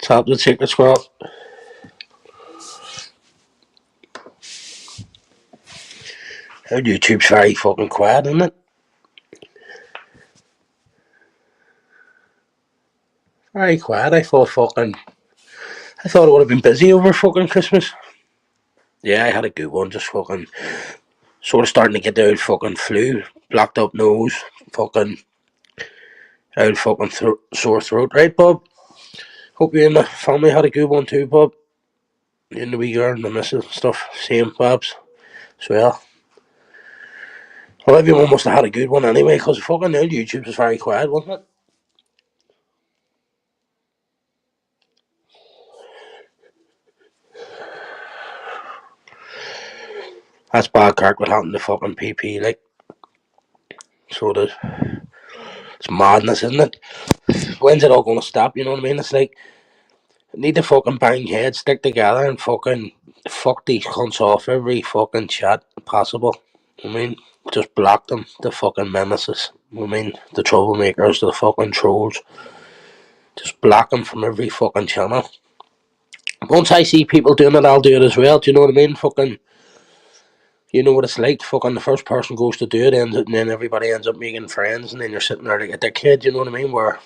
Top the secret squad. YouTube's very fucking quiet, isn't it? Very quiet. I thought it would have been busy over fucking Christmas. Yeah, I had a good one. Just fucking sort of starting to get the old fucking flu, blocked up nose, fucking old fucking sore throat. Right, Bob? Hope you and the family had a good one too, Bob. You and the wee girl and the missus and stuff. Same, Babs. So yeah. Well, everyone must have had a good one anyway, because fucking old YouTube was very quiet, wasn't it? That's bad Kirk what happened to fucking PP, like. So it's madness, isn't it? When's it all going to stop, you know what I mean? It's like, need to fucking bang heads, stick together and fucking fuck these cunts off every fucking chat possible. I mean, just block them, the fucking menaces. I mean, the troublemakers, the fucking trolls. Just block them from every fucking channel. Once I see people doing it, I'll do it as well. Do you know what I mean? Fucking, you know what it's like. Fucking the first person goes to do it, and then everybody ends up making friends, and then you're sitting there like a dickhead. You know what I mean? Where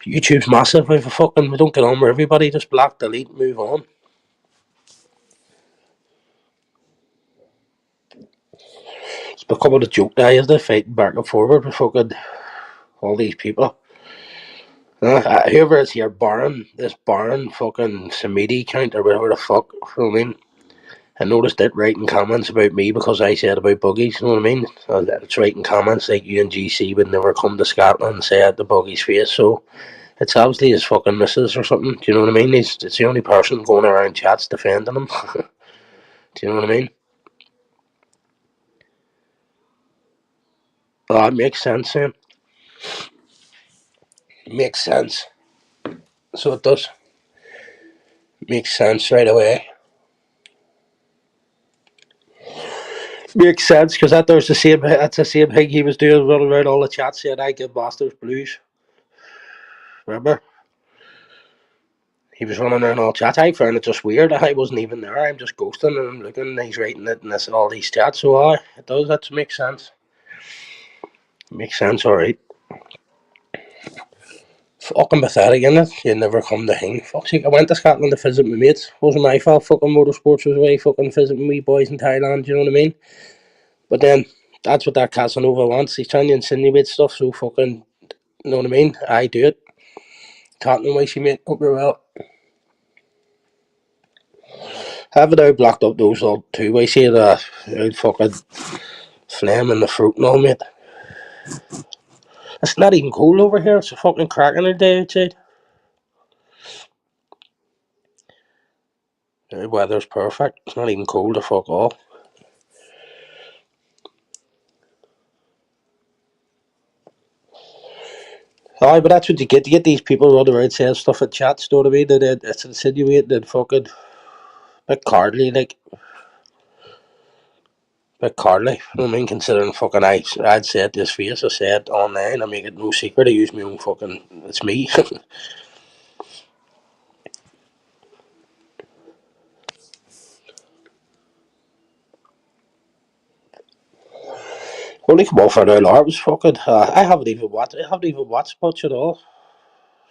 YouTube's massive. If fucking we don't get on with everybody, just block, delete, move on. It's becoming a joke now, isn't it? Fighting back and forward with fucking all these people. Whoever is here, this Baron fucking Samidi count or whatever the fuck. You know what I mean? I noticed it writing comments about me because I said about buggies, you know what I mean? It's writing comments like UNGC would never come to Scotland and say at the buggy's face, so it's obviously his fucking missus or something, do you know what I mean? It's the only person going around chats defending him. Do you know what I mean? Oh, it makes sense, Sam. It makes sense. So it does. Makes sense right away. Makes sense because that's the same thing he was doing, running around all the chats saying I give Masters blues. Remember? He was running around all chats. I found it just weird. I wasn't even there. I'm just ghosting and I'm looking and he's writing it in all these chats. So it does. That makes sense. Makes sense, alright. Fucking pathetic, innit? You never come to hang. Fuck's sake, I went to Scotland to visit my mates. Wasn't my fault. Fucking motorsports was away fucking visiting me boys in Thailand, you know what I mean? But then, that's what that Casanova wants. He's trying to insinuate stuff, so fucking, you know what I mean? I do it. Tottenham way, she mate. Hope you're well. Have it out blocked up those all two. I see the fucking phlegm in the fruit and all, mate. It's not even cold over here. It's a fucking cracking a day outside. The weather's perfect. It's not even cold to fuck all. Aye, but that's what you get. You get these people running around saying stuff in chats, you know what I mean? And it's insinuating and fucking bit cardly, like. Bit cardly. You know what I mean? Considering fucking I'd say it to his face. I said it online. I make it no secret. I use my own fucking. It's me. Only come off for an hour. It was fucking. I haven't even watched much at all.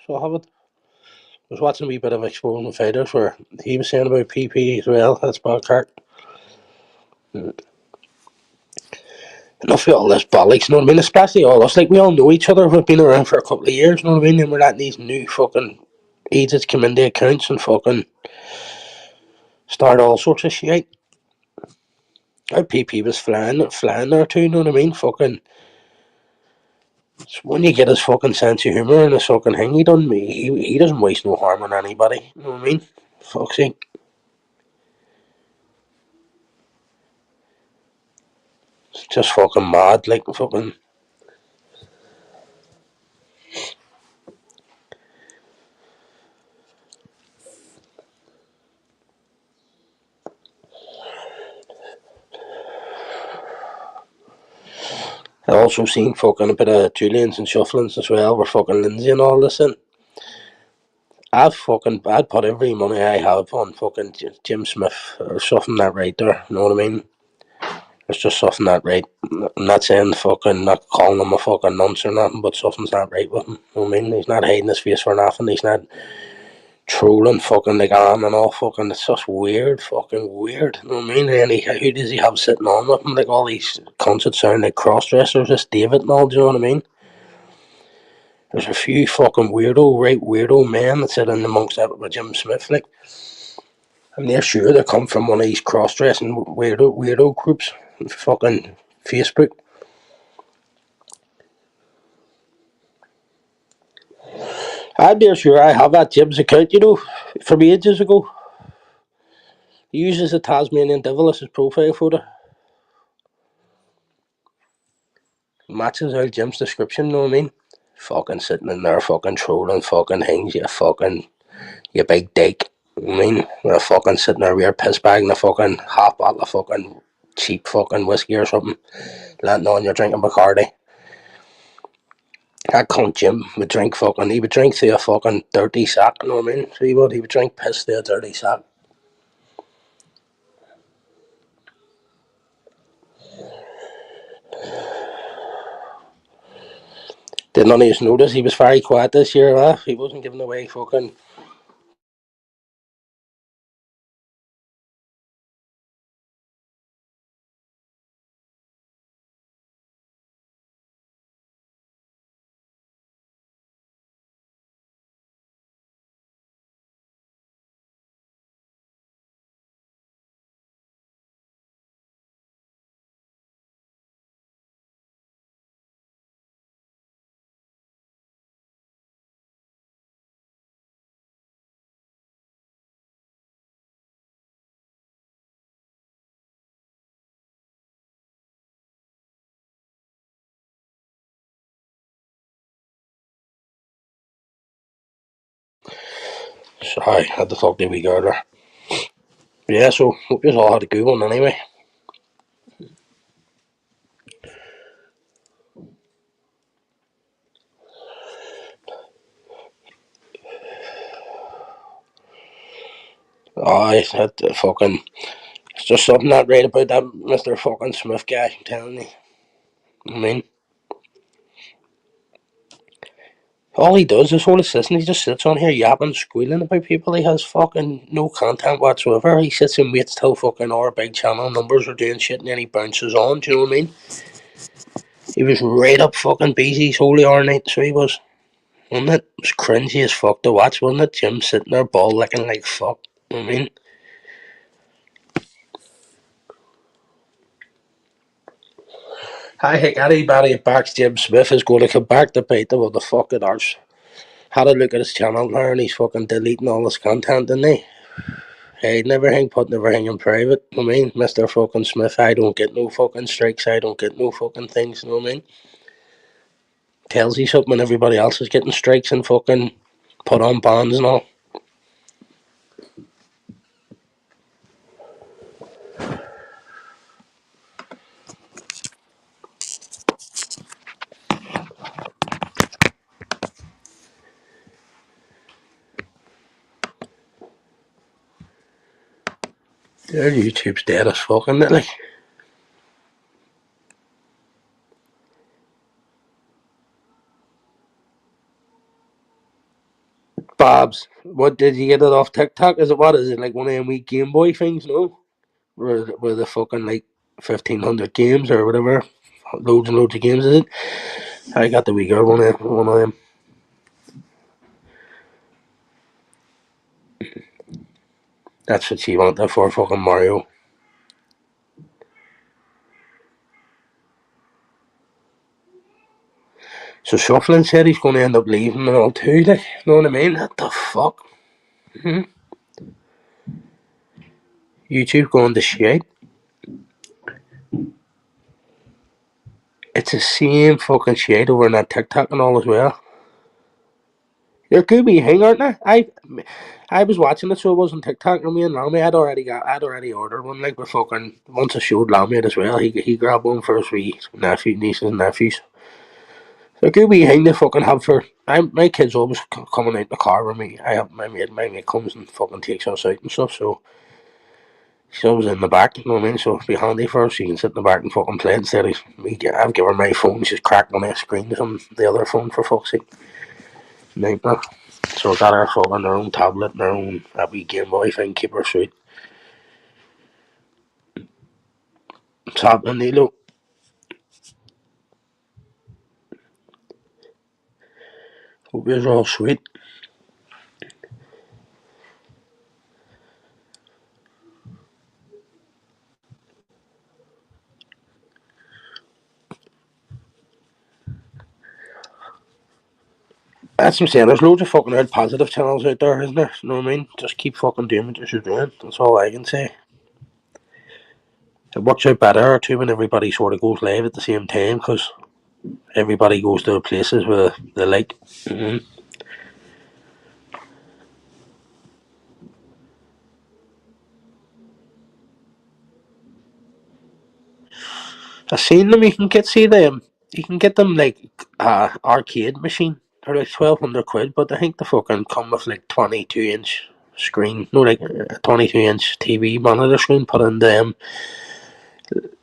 So I haven't. I was watching a wee bit of Exposing Fighters where he was saying about PP as well. That's bad cart. Enough of all this bollocks, you know what I mean? Especially all us. Like, we all know each other. We've been around for a couple of years, you know what I mean? And we're letting these new fucking agents come into accounts and fucking start all sorts of shit. Our PP was flying there too, you know what I mean? Fucking. When you get his fucking sense of humour and his fucking thing, he doesn't waste no harm on anybody, you know what I mean? Fuck's sake. It's just fucking mad, like fucking. I also seen fucking a bit of Julians and Shufflins as well, where fucking Lindsay and all this in. I'd put every money I have on fucking Jim Smith or something that right there. You know what I mean? It's just something not right. I'm not saying fucking, not calling him a fucking nonce or nothing, but something's not right with him. You know what I mean? He's not hiding his face for nothing. He's not trolling fucking like on and all fucking. It's just weird, fucking weird. You know what I mean? And who does he have sitting on with him? Like all these cunts that sound like cross dressers, this David and all. Do you know what I mean? There's a few fucking weirdo men that sit in amongst that with Jim Smith. Like, and they're sure they come from one of these cross dressing weirdo groups. Fucking Facebook. I'm dear sure I have that Jim's account, you know, from ages ago. He uses a Tasmanian devil as his profile photo. Matches out Jim's description, you know what I mean? Fucking sitting in there, fucking trolling fucking things, you big dick. You know what I mean? You're fucking sitting there with your piss bag and a fucking half bottle of fucking cheap fucking whiskey or something, letting on you're drinking Bacardi. That cunt Jim would drink fucking, he would drink through a fucking dirty sack, you know what I mean? So he would drink piss through a dirty sack. Did none of us notice he was very quiet this year, huh? He wasn't giving away fucking. Sorry, I had to talk to a wee girl there. Yeah, so hope you all had a good one anyway. I had fucking. It's just something not right about that Mr. fucking Smith guy, I'm telling you. I mean, all he does is hold his system. He just sits on here yapping, squealing about people. He has fucking no content whatsoever. He sits and waits till fucking our big channel numbers are doing shit and then he bounces on. Do you know what I mean? He was right up fucking Beezy's holy hour night, so he was. Wasn't it? It was cringy as fuck to watch, wasn't it? Jim sitting there ball licking like fuck. You know what I mean? I think anybody that backs Jim Smith is going to come back to bite them with the fucking arse. Had a look at his channel there and he's fucking deleting all his content, didn't he? Hiding everything, putting everything in private. I mean, Mr. fucking Smith, I don't get no fucking strikes, I don't get no fucking things, you know what I mean? Tells you something when everybody else is getting strikes and fucking put on bans and all. Their YouTube's dead as fucking it, like. Babs, what did you get it off TikTok? Is it what? Is it like one of them wee Game Boy things? No, where the fucking like 1,500 games or whatever, loads and loads of games. Is it? I got the wee girl one of them. That's what she wanted for fucking Mario. So Shuffling said he's going to end up leaving and all too. Like, you know what I mean? What the fuck? Hmm? YouTube going to shit. It's the same fucking shit over in that TikTok and all as well. They're good wee thing, aren't they? I was watching it, so it wasn't TikTok. Me and Lamy, I'd already ordered one. Like, with fucking once I showed Lamy it as well. He grabbed one for his wee nephew, nieces and nephews. A good wee thing they fucking have for. My kids always coming out in the car with me. I have my mate comes and fucking takes us out and stuff. So she's always in the back. You know what I mean? So it'd be handy for her. She can sit in the back and fucking play instead of me. I've given her my phone. She's cracked on the screen on the other phone for fuck's sake. Nightmare. So I got her fucking their own tablet, and their own that wee Game Boy thing. Keep her sweet. What's happening, Nilo? Hope you're all sweet. That's what I'm saying. There's loads of fucking out positive channels out there, isn't there? You know what I mean? Just keep fucking doing what you're doing. That's all I can say. It works out better too when everybody sort of goes live at the same time because everybody goes to places where they like. Mm-hmm. I seen them. You can get them like arcade machine. They're like 1,200 quid, but I think they fucking come with like 22-inch screen. No, like a 22-inch TV monitor screen put in them.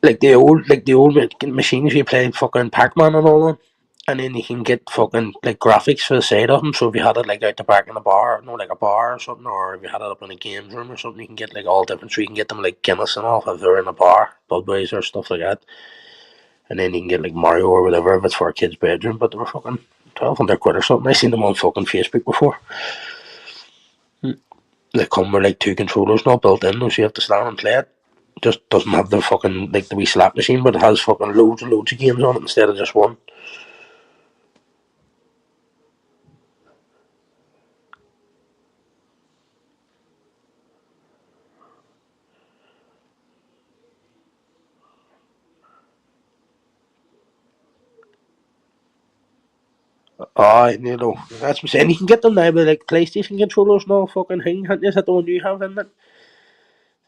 Like the old machines you play fucking Pac-Man and all on. And then you can get fucking like graphics for the side of them. So if you had it like out the back in a bar, like a bar or something, or if you had it up in a games room or something, you can get like all different. So you can get them like Guinness and all if they're in a bar, Budweiser stuff like that. And then you can get like Mario or whatever if it's for a kid's bedroom. But they were fucking 1,200 quid or something. I seen them on fucking Facebook before. They come with like two controllers not built in, so you have to stand and play it. Just doesn't have the fucking like the wee slap machine, but it has fucking loads and loads of games on it instead of just one. That's what I'm saying. You can get them now with like PlayStation controllers now, fucking thing. Is that the one you have in it?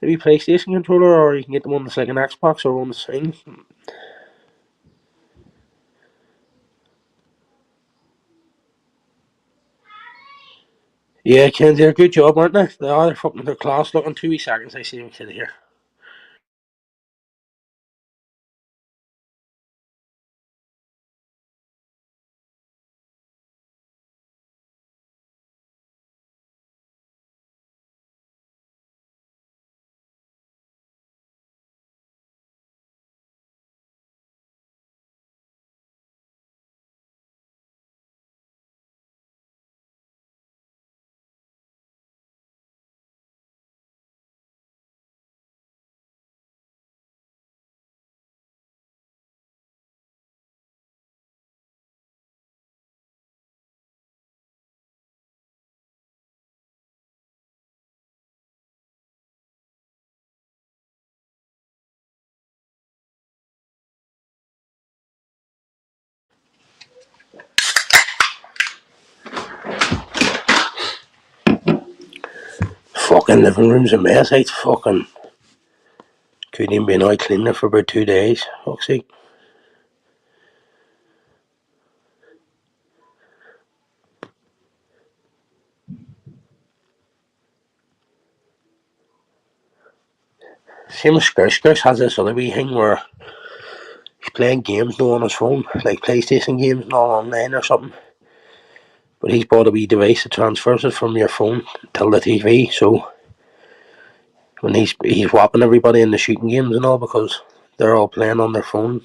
Maybe PlayStation controller, or you can get them on the like an Xbox or on the thing. Yeah, Ken, they're a good job, aren't they? They are. They're fucking their class. Look in 2 seconds, I see them kid here. Fucking living room's a mess. I fucking couldn't even be annoyed cleaning it for about 2 days. Fuck's sake. Same as Scrish. Scrish has this other wee thing where he's playing games now on his phone, like PlayStation games and all online or something. But he's bought a wee device that transfers it from your phone to the TV. So when he's whopping everybody in the shooting games and all because they're all playing on their phone.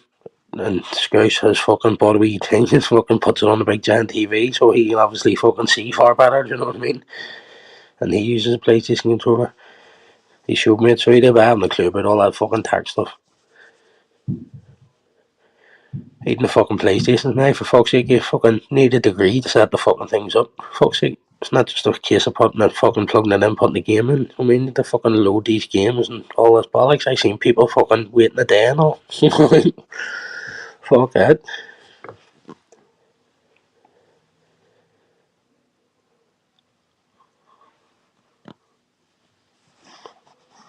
And Scouse has fucking bought a wee thing and fucking puts it on the big giant TV, so he can obviously fucking see far better. Do you know what I mean? And he uses a PlayStation controller. He showed me it, so he did. I haven't a clue about all that fucking tech stuff. Even the fucking PlayStation now, for fuck's sake, you fucking need a degree to set the fucking things up. For fuck's sake. It's not just a case of putting it, fucking plugging it in, putting the game in. I mean, to fucking load these games and all this bollocks. I've seen people fucking waiting a day and all. Fuck that.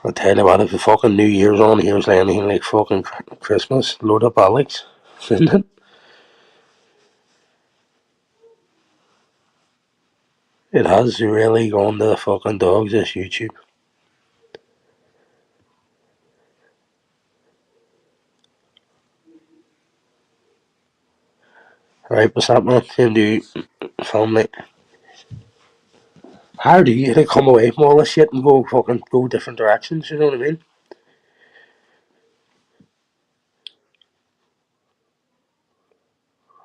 I tell you what, if the fucking New Year's on here was anything like fucking Christmas, load of bollocks, isn't it? It has really gone to the fucking dogs, this YouTube. Right, what's that, man? Same to you, family. How do you come away from all this shit and go different directions, you know what I mean?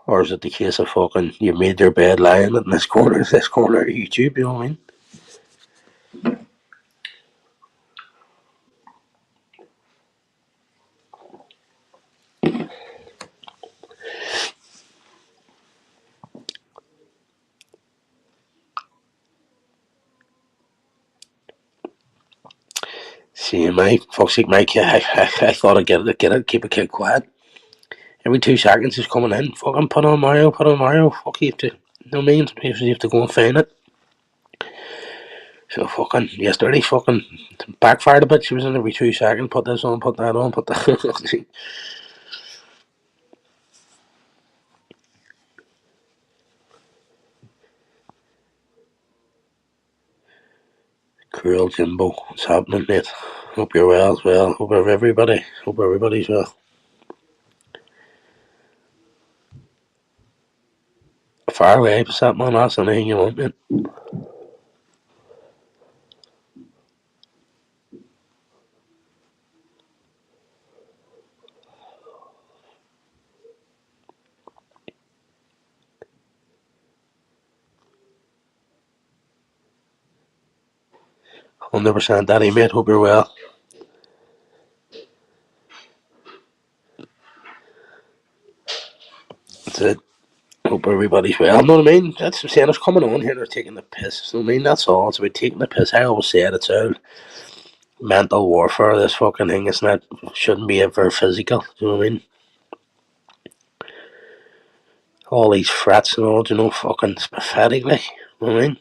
Or is it the case of fucking you made your bed lying in this corner of YouTube, you know what I mean? See, my fuck's sake, my kid, I thought I'd get it, keep a kid quiet. Every 2 seconds he's coming in, fucking put on Mario, fuck you have to, you know what I mean? You have to go and find it. So fucking, yesterday fucking backfired a bit, she was in every 2 seconds, put this on, put that on, put that on. Cruel Jimbo, what's happening, mate? Hope you're well as well, hope everybody's well. Far away, what's that, man? That's anything you want, mate. 100% daddy, mate, hope you're well. That's it. Hope everybody's well. You know what I mean? That's what I'm saying. It's coming on here, they're taking the piss. You know what I mean? That's all. It's about taking the piss. I always say it's all mental warfare, this fucking thing. It's not, shouldn't be ever physical. You know what I mean? All these frats and all, you know, fucking, it's pathetic, like. You know what I mean?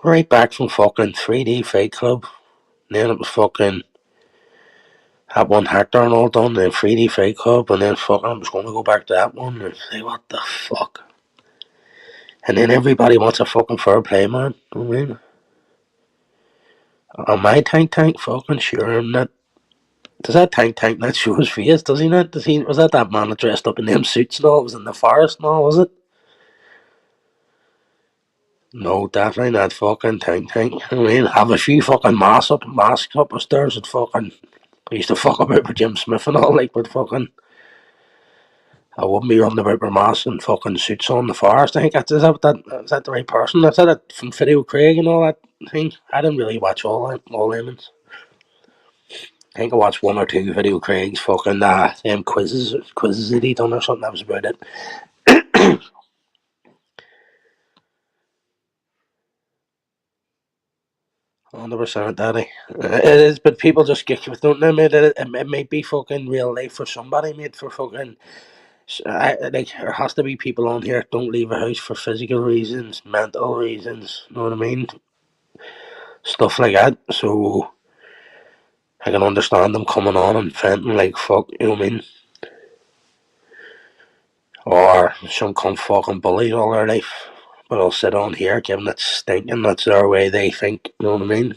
Right back from fucking 3D Fight Club. And then it was fucking that one Hector and all done, then 3D Fight Club, and then fucking I was going to go back to that one and say, what the fuck? And then everybody wants a fucking fair play, man. You know what I mean? On my tank fucking sure I'm not. Does that tank not show his face? Does he not? Was that man that dressed up in them suits and all? It was in the forest and all, was it? No, definitely not fucking tank. I mean, have a few fucking masks up the stairs and fucking. I used to fuck about with Jim Smith and all, like, but fucking. I wouldn't be running about with masks and fucking suits on the forest. I think is that the right person? Is that it from Fiddle Craig and all that thing? I didn't really watch all them. I think I watched one or two Video Craig's fucking them quizzes that he done or something. That was about it. 100% daddy. It is, but people just get with don't know, mate. It might be fucking real life for somebody, mate. For fucking, like there has to be people on here don't leave a house for physical reasons, mental reasons. You know what I mean? Stuff like that. So I can understand them coming on and venting like fuck. You know what I mean? Or some cunt fucking bullied all their life. But I'll sit on here giving it stinking. That's their way they think. You know what I mean?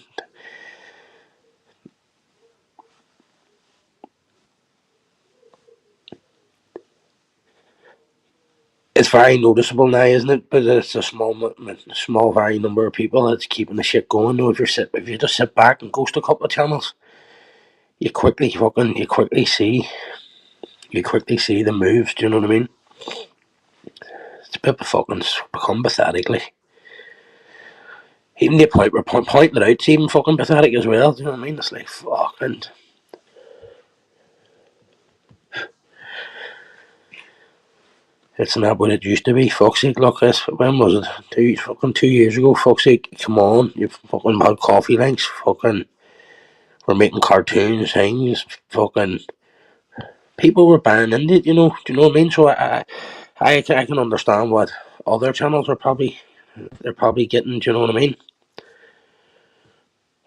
It's very noticeable now, isn't it? But it's a small, very number of people that's keeping the shit going. Though, if you just sit back and ghost a couple of channels, you quickly see the moves. Do you know what I mean? It's a bit of fucking become pathetic. Like, even the point we're pointing it out, it's even fucking pathetic as well. Do you know what I mean? It's like fucking. It's not what it used to be. Fuck's sake, look, when was it? 2 years ago. Fuck's sake, come on. You fucking had coffee links. Fucking, we're making cartoons, things. Fucking, people were buying into it, you know. Do you know what I mean? So I can understand what other channels they're probably getting. Do you know what I mean?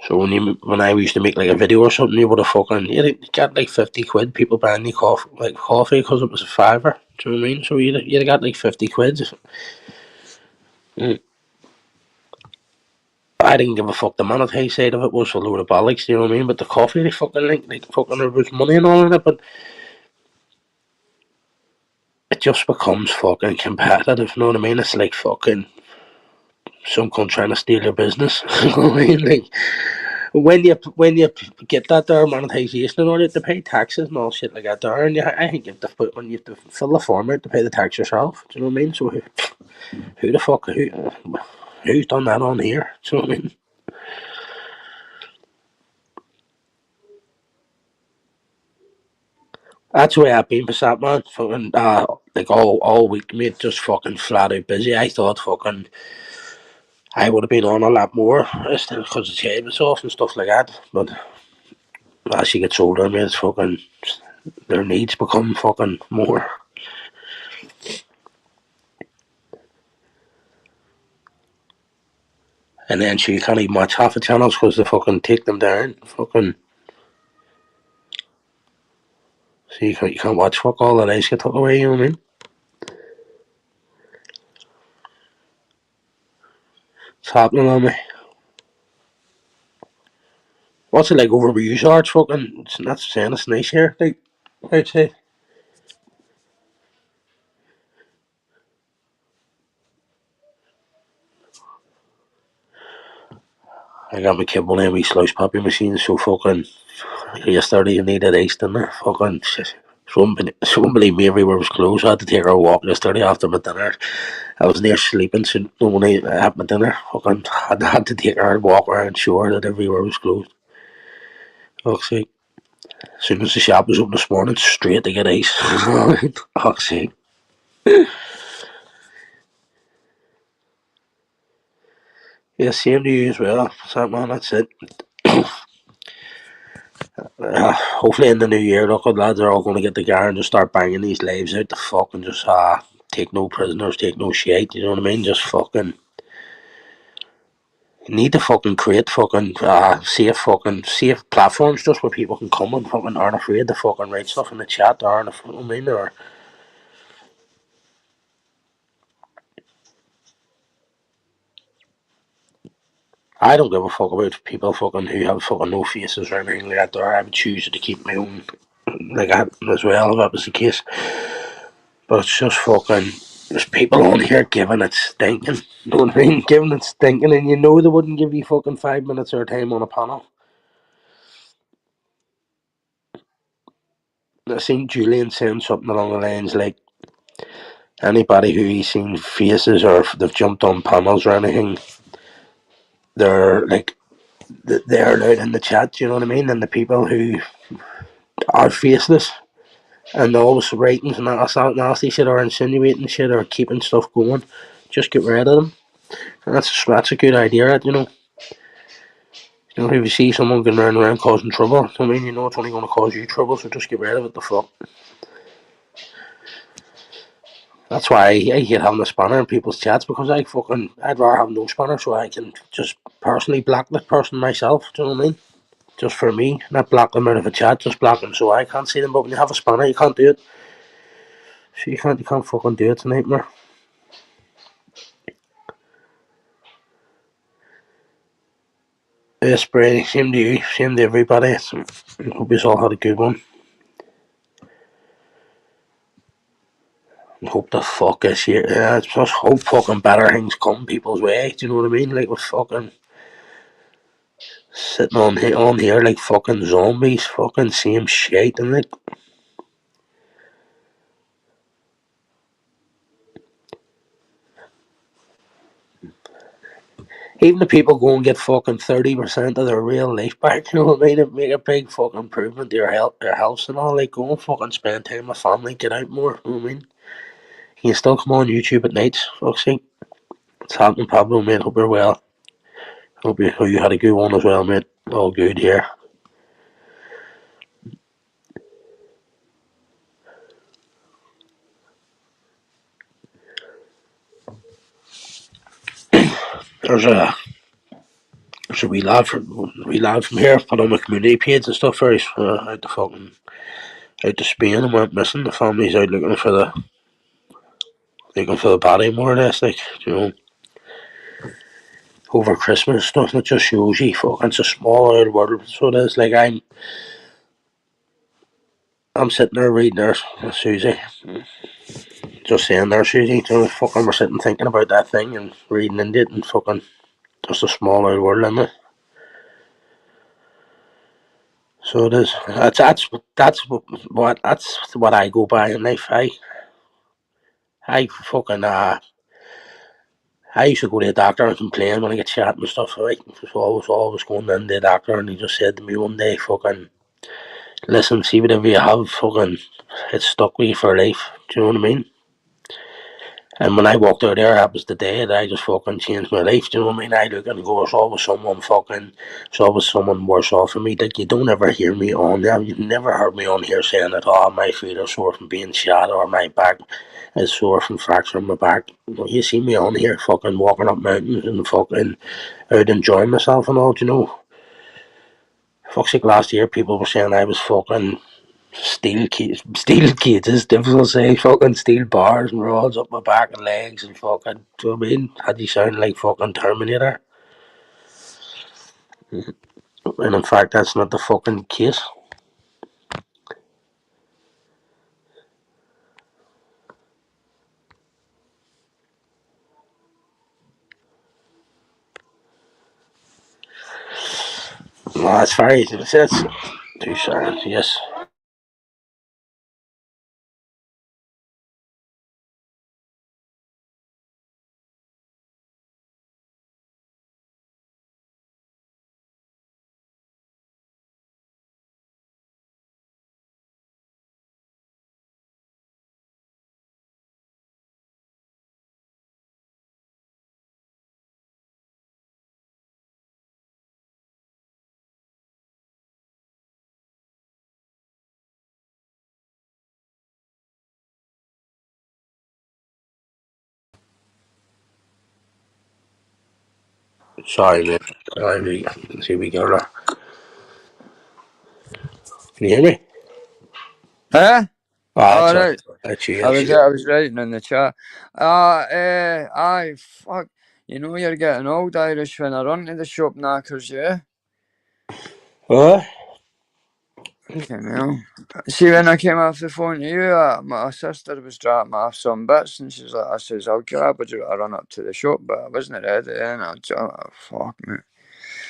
So when I used to make like a video or something, you would have fucking you get like 50 quid. People buying me coffee because it was a fiver. Do you know what I mean? So you'd have got like 50 quid. Mm. I didn't give a fuck. The monetary side of it was a load of bollocks, do you know what I mean? But the coffee, they fucking like fucking there was money and all in it, but it just becomes fucking competitive, you know what I mean? It's like fucking some cunt trying to steal your business. You know what I mean? Like when you get that there monetization in order to pay taxes and all shit like that there, and I think you have to put when you have to fill the form out to pay the tax yourself. Do you know what I mean? So who the fuck who's done that on here? Do you know what I mean? That's the way I've been besat, man. Fucking like all week, mate, just fucking flat out busy. I thought fucking I would have been on a lot more because the head was off and stuff like that. But as she gets older, mate, it's fucking their needs become fucking more. And then she can't even watch half the channels because they fucking take them down. Fucking so you can't watch fuck all the lights get took away. You know what I mean? It's happening on me. What's it like over where you are? It's fucking. It's not saying it's nice here. Like I'd say. I got my kibble in my sluice poppy machine, so fucking yesterday you needed ice in there. Fucking shit. She wouldn't believe me, everywhere was closed. I had to take her a walk yesterday after my dinner. I was near sleeping, so when I had my dinner, fucking had to take her and walk around, show her that everywhere was closed. Fuck's sake. As soon as the shop was open this morning, straight to get ice. Fuck's sake. Yeah, same to you as well. So, man, that's it. Hopefully in the new year, look, lads are all going to get together and just start banging these lives out the fuck and just take no prisoners, take no shit. You know what I mean? Just fucking need to fucking create safe platforms just where people can come and fucking aren't afraid to fucking write stuff in the chat or in the, you know what I mean, or I don't give a fuck about people fucking who have fucking no faces or anything like that. Or I would choose to keep my own like that as well if that was the case. But it's just fucking. There's people on here giving it stinking. You know what I mean? Giving it stinking, and you know they wouldn't give you fucking 5 minutes of their time on a panel. I seen Julian saying something along the lines like anybody who he's seen faces or if they've jumped on panels or anything, they're like they're allowed in the chat. You know what I mean? And the people who are faceless and always writing and that nasty shit or insinuating shit or keeping stuff going, just get rid of them. And that's a good idea. You know, if you see someone going around causing trouble, I mean, you know it's only going to cause you trouble, so just get rid of it. The fuck. That's why I hate having a spanner in people's chats because I'd rather have no spanner so I can just personally block the person myself. Do you know what I mean? Just for me, not block them out of a chat, just block them so I can't see them. But when you have a spanner, you can't do it. So you can't fucking do it. It's a nightmare. Yes, Brady, same to you, same to everybody. So, I hope you all had a good one. Hope the fuck this year, just hope fucking better things come people's way. Do you know what I mean? Like we're fucking sitting on here like fucking zombies, fucking same shit, and like even the people go and get fucking 30% of their real life back. You know what I mean? It make a big fucking improvement to your health and all. Like go and fucking spend time with family, get out more. You know what I mean? You can still come on YouTube at nights. Fuck's sake, it's happening, Pablo, mate. Hope you're well. Hope you had a good one as well, mate. All good here. There's a There's a wee lad from here put on my community page and stuff for us out to Spain and went missing. The family's out looking for looking for the body more or less, like, over Christmas and stuff, and it just shows you fucking it's a small old world. So it is, like, I'm sitting there reading there, Susie, just saying there, Susie, fucking we're sitting thinking about that thing and reading into it, and fucking just a small old world in it. So it is. That's what I go by in life. I fucking I used to go to the doctor and complain when I get shot and stuff, right? So I was always going in to the doctor, and he just said to me one day, fucking, listen, see whatever you have, fucking, it's stuck with you for life. Do you know what I mean? And when I walked out there, that was the day that I just fucking changed my life. Do you know what I mean? I look and go, it's always someone worse off for me. Like, you don't ever hear me on there. You've never heard me on here saying that, oh, my feet are sore from being shot, or my back is sore from fracturing my back. You see me on here fucking walking up mountains and fucking out enjoying myself and all, do you know? Fuck's sake, last year people were saying I was fucking steel cages, difficult to say, fucking steel bars and rods up my back and legs and fucking, do you know what I mean? Had you sound like fucking Terminator. And in fact, that's not the fucking case. No, that's very, it's 2 seconds, yes. Sorry, mate. Sorry, see we go now. Can you hear me? Huh? Ah, All sorry. right. That's you, I that's was you. I was writing in the chat. Aye, fuck. You know you're getting old, Irish, when I run to the shop knackers, yeah? What? Okay, well. See, when I came off the phone to you, my sister was dropping me off some bits, and I says, I'll grab a I run up to the shop, but I wasn't ready, and fuck, me.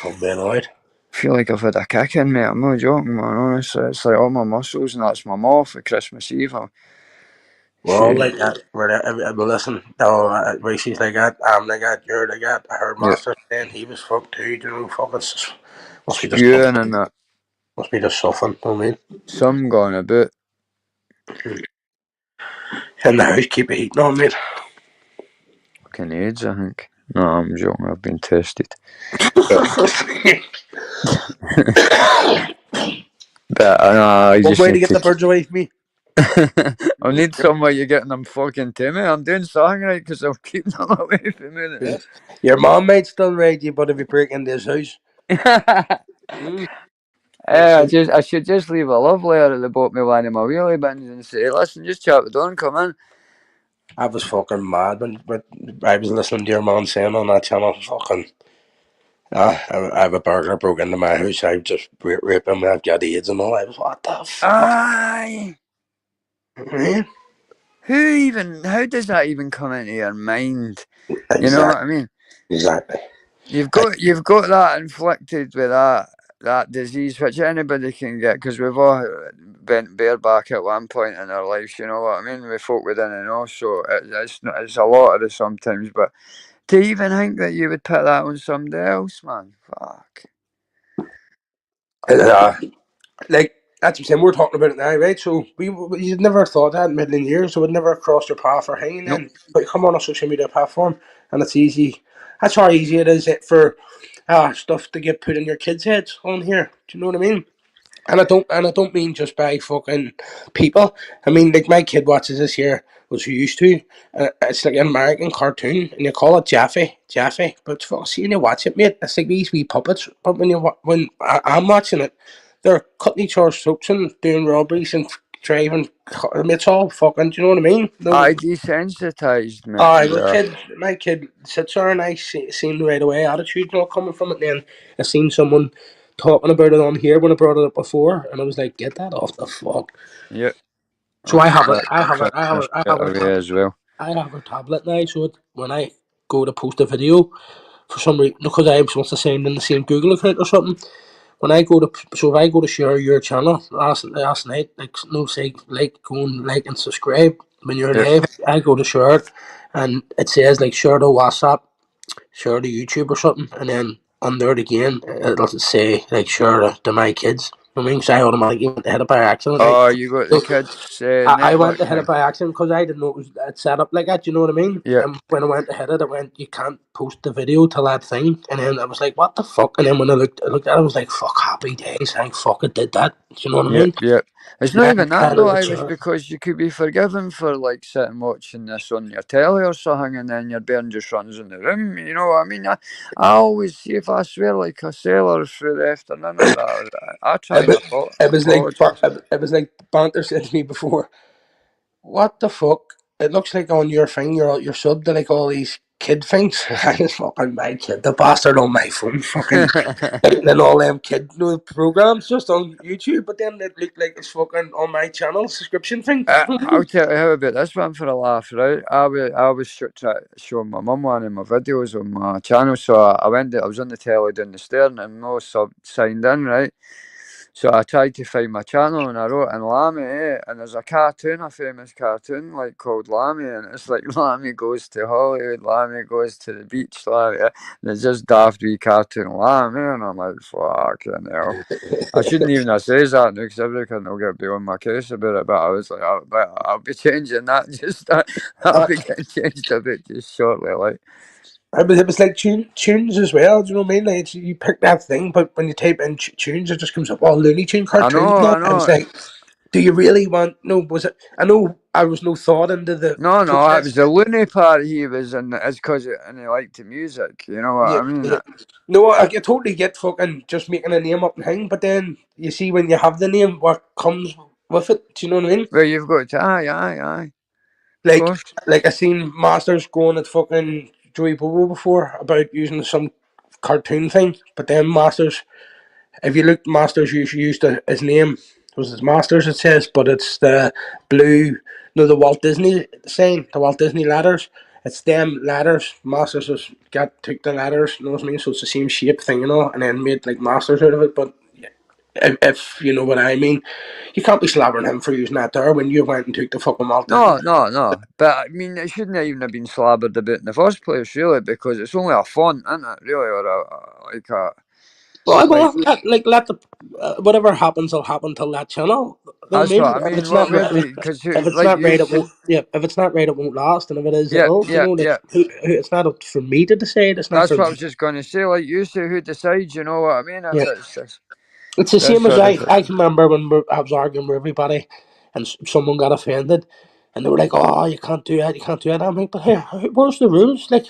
I'm being annoyed. Feel like I've had a kick in me. I'm not joking, man. Honestly, it's like all my muscles, and that's my mom for Christmas Eve. We're all She, like that. But listen, no, Racey's like that. I'm like that. You're like that. I heard yeah, Master saying he was fucked too. You know, fucking must be just spewing and that. must be just suffering. I mean, Some going about. in the house, keep it heating on, mate. Fucking AIDS, I think. No, I'm joking. I've been tested. But, but I One just way to need get the to. birds away from me. I need some way you're getting them fucking to me. I'm doing something right because I'll keep them away from me. Your mom might still raid you, but if you break into his house, I should just leave a love letter at the bottom of one of my wheelie bins and say, listen, just chat the door and come in. I was fucking mad when I was listening to your mom saying on that channel, fucking, I have a burglar broke into my house. I just rape him. I've got AIDS and all. I was, what the fuck? Aye. Man? How does that even come into your mind? You know what Exactly. I mean? Exactly. You've got that inflicted with that disease, which anybody can get, because we've all bent bareback at one point in our lives. You know what I mean? We folk we didn't know, so it's a lot of it sometimes. But to even think that you would put that on somebody else, man, fuck. Uh, like, that's what I'm saying. We're talking about it now, right? So you'd never thought that in middling years, so it never crossed your path or hanging Nope. then. But come on a social media platform, and it's easy. That's how easy it is for stuff to get put in your kids' heads on here. Do you know what I mean? And I don't mean just by fucking people. I mean, like, my kid watches this here, was who used to. It's like an American cartoon, and you call it Jaffe. But fuck, see, when you watch it, mate, it's like these wee puppets. But when I'm watching it, they're cutting each other's throats and doing robberies and driving. I mean, it's all fucking. Do you know what I mean? No. I desensitised me. Aye, Yeah. my kid sits there and I seen right away attitude not coming from it. Then I seen someone talking about it on here when I brought it up before, and I was like, "Get that off the fuck." Yep. So I have it. That's I have it. trying I have to it. I straight have a away tab. as well. I have a tablet now. So when I go to post a video, for some reason, because I was supposed to sign in the same Google account or something. When I go to if I go to share your channel last night, like no say go and like and subscribe when you're Yep. live. I go to share it, and it says like share to WhatsApp, share to YouTube or something, and then under it again it'll say like share to my kids. I mean, so I automatically went to hit it by accident. Like, Oh, you got the so kids I went network to hit now. it by accident because I didn't know it set up like that. You know what I mean? Yep. And when I went to hit it, it went you can't post the video to that thing. And then I was like, what the fuck? And then when I looked at it, I was like, fuck, happy days. Thank fuck it did that. Do you know what I Yep, mean? yep. It's So not then even I that had though, it Irish, share. because you could be forgiven for like sitting watching this on your telly or something, and then your bairn just runs in the room. You know what I mean? I always see if I swear like a sailor through the afternoon or that. I try It and was, apologise. it was like Banter said to me before. What the fuck? It looks like on your thing, you're subbed to like all these kid things. I just fucking my kid, the bastard on my phone, fucking and all them kid programs just on YouTube. But then it looked like it's fucking on my channel subscription thing. I'll tell you how about this one for a laugh, right? I was showing my mum one of my videos on my channel, so I was on the telly down the stairs and no sub signed in, right? So I tried to find my channel and I wrote in Lammy, and there's a cartoon, a famous cartoon like called Lammy, and it's like Lammy goes to Hollywood, Lammy goes to the beach, Lammy, and it's just daft wee cartoon Lammy, and I'm like, fucking hell. I shouldn't even have said that now because everyone will get beyond my case about it, but I was like, I'll be changing that just, I'll uh, be getting changed a bit just shortly, like. it was like tunes as well. Do you know what I mean? Like you pick that thing, but when you type in tunes, it just comes up all Looney Tune I cartoons. know, Now I I was know. like, do you really want? No, was it? I know I was no thought into the No, it was process. the loony part he was in. It's because and he liked the music. You know what Yeah, I mean? yeah. No, I totally get fucking just making a name up and thing, but then you see when you have the name, what comes with it. Do you know what I mean? Well, you've got to, aye. Of Like, course. I seen Masters going at fucking Joey Bobo before about using some cartoon thing, but then Masters, if you look, Masters used his name was his Masters. It says, but it's the blue, no, the Walt Disney sign, the Walt Disney letters. It's them letters. Masters has took the letters, you know what I mean? So it's the same shape thing, and then made like Masters out of it. But if you know what I mean, you can't be slabbering him for using that there when you went and took the fucking Walt Disney. No. But I mean, it shouldn't even have been slabbered about in the first place, really, because it's only a font, isn't it? Really, or like a like. Let the whatever happens will happen till that channel. You know what I That's mean? what I If mean. it's not Where do because if it's like not you right, it said, won't. Yeah, if it's not right, it won't last, and if it is, it yeah, will. yeah, Like yeah. it's not up for me to decide. It's not That's for what I was just going to say. Like you say, who decides? You know what I mean? If yeah. it's It's the this same as sort of I can remember when I was arguing with everybody, and someone got offended, and they were like, "Oh, you can't do that, you can't do that." I'm like, "But hey, where's the rules? Like,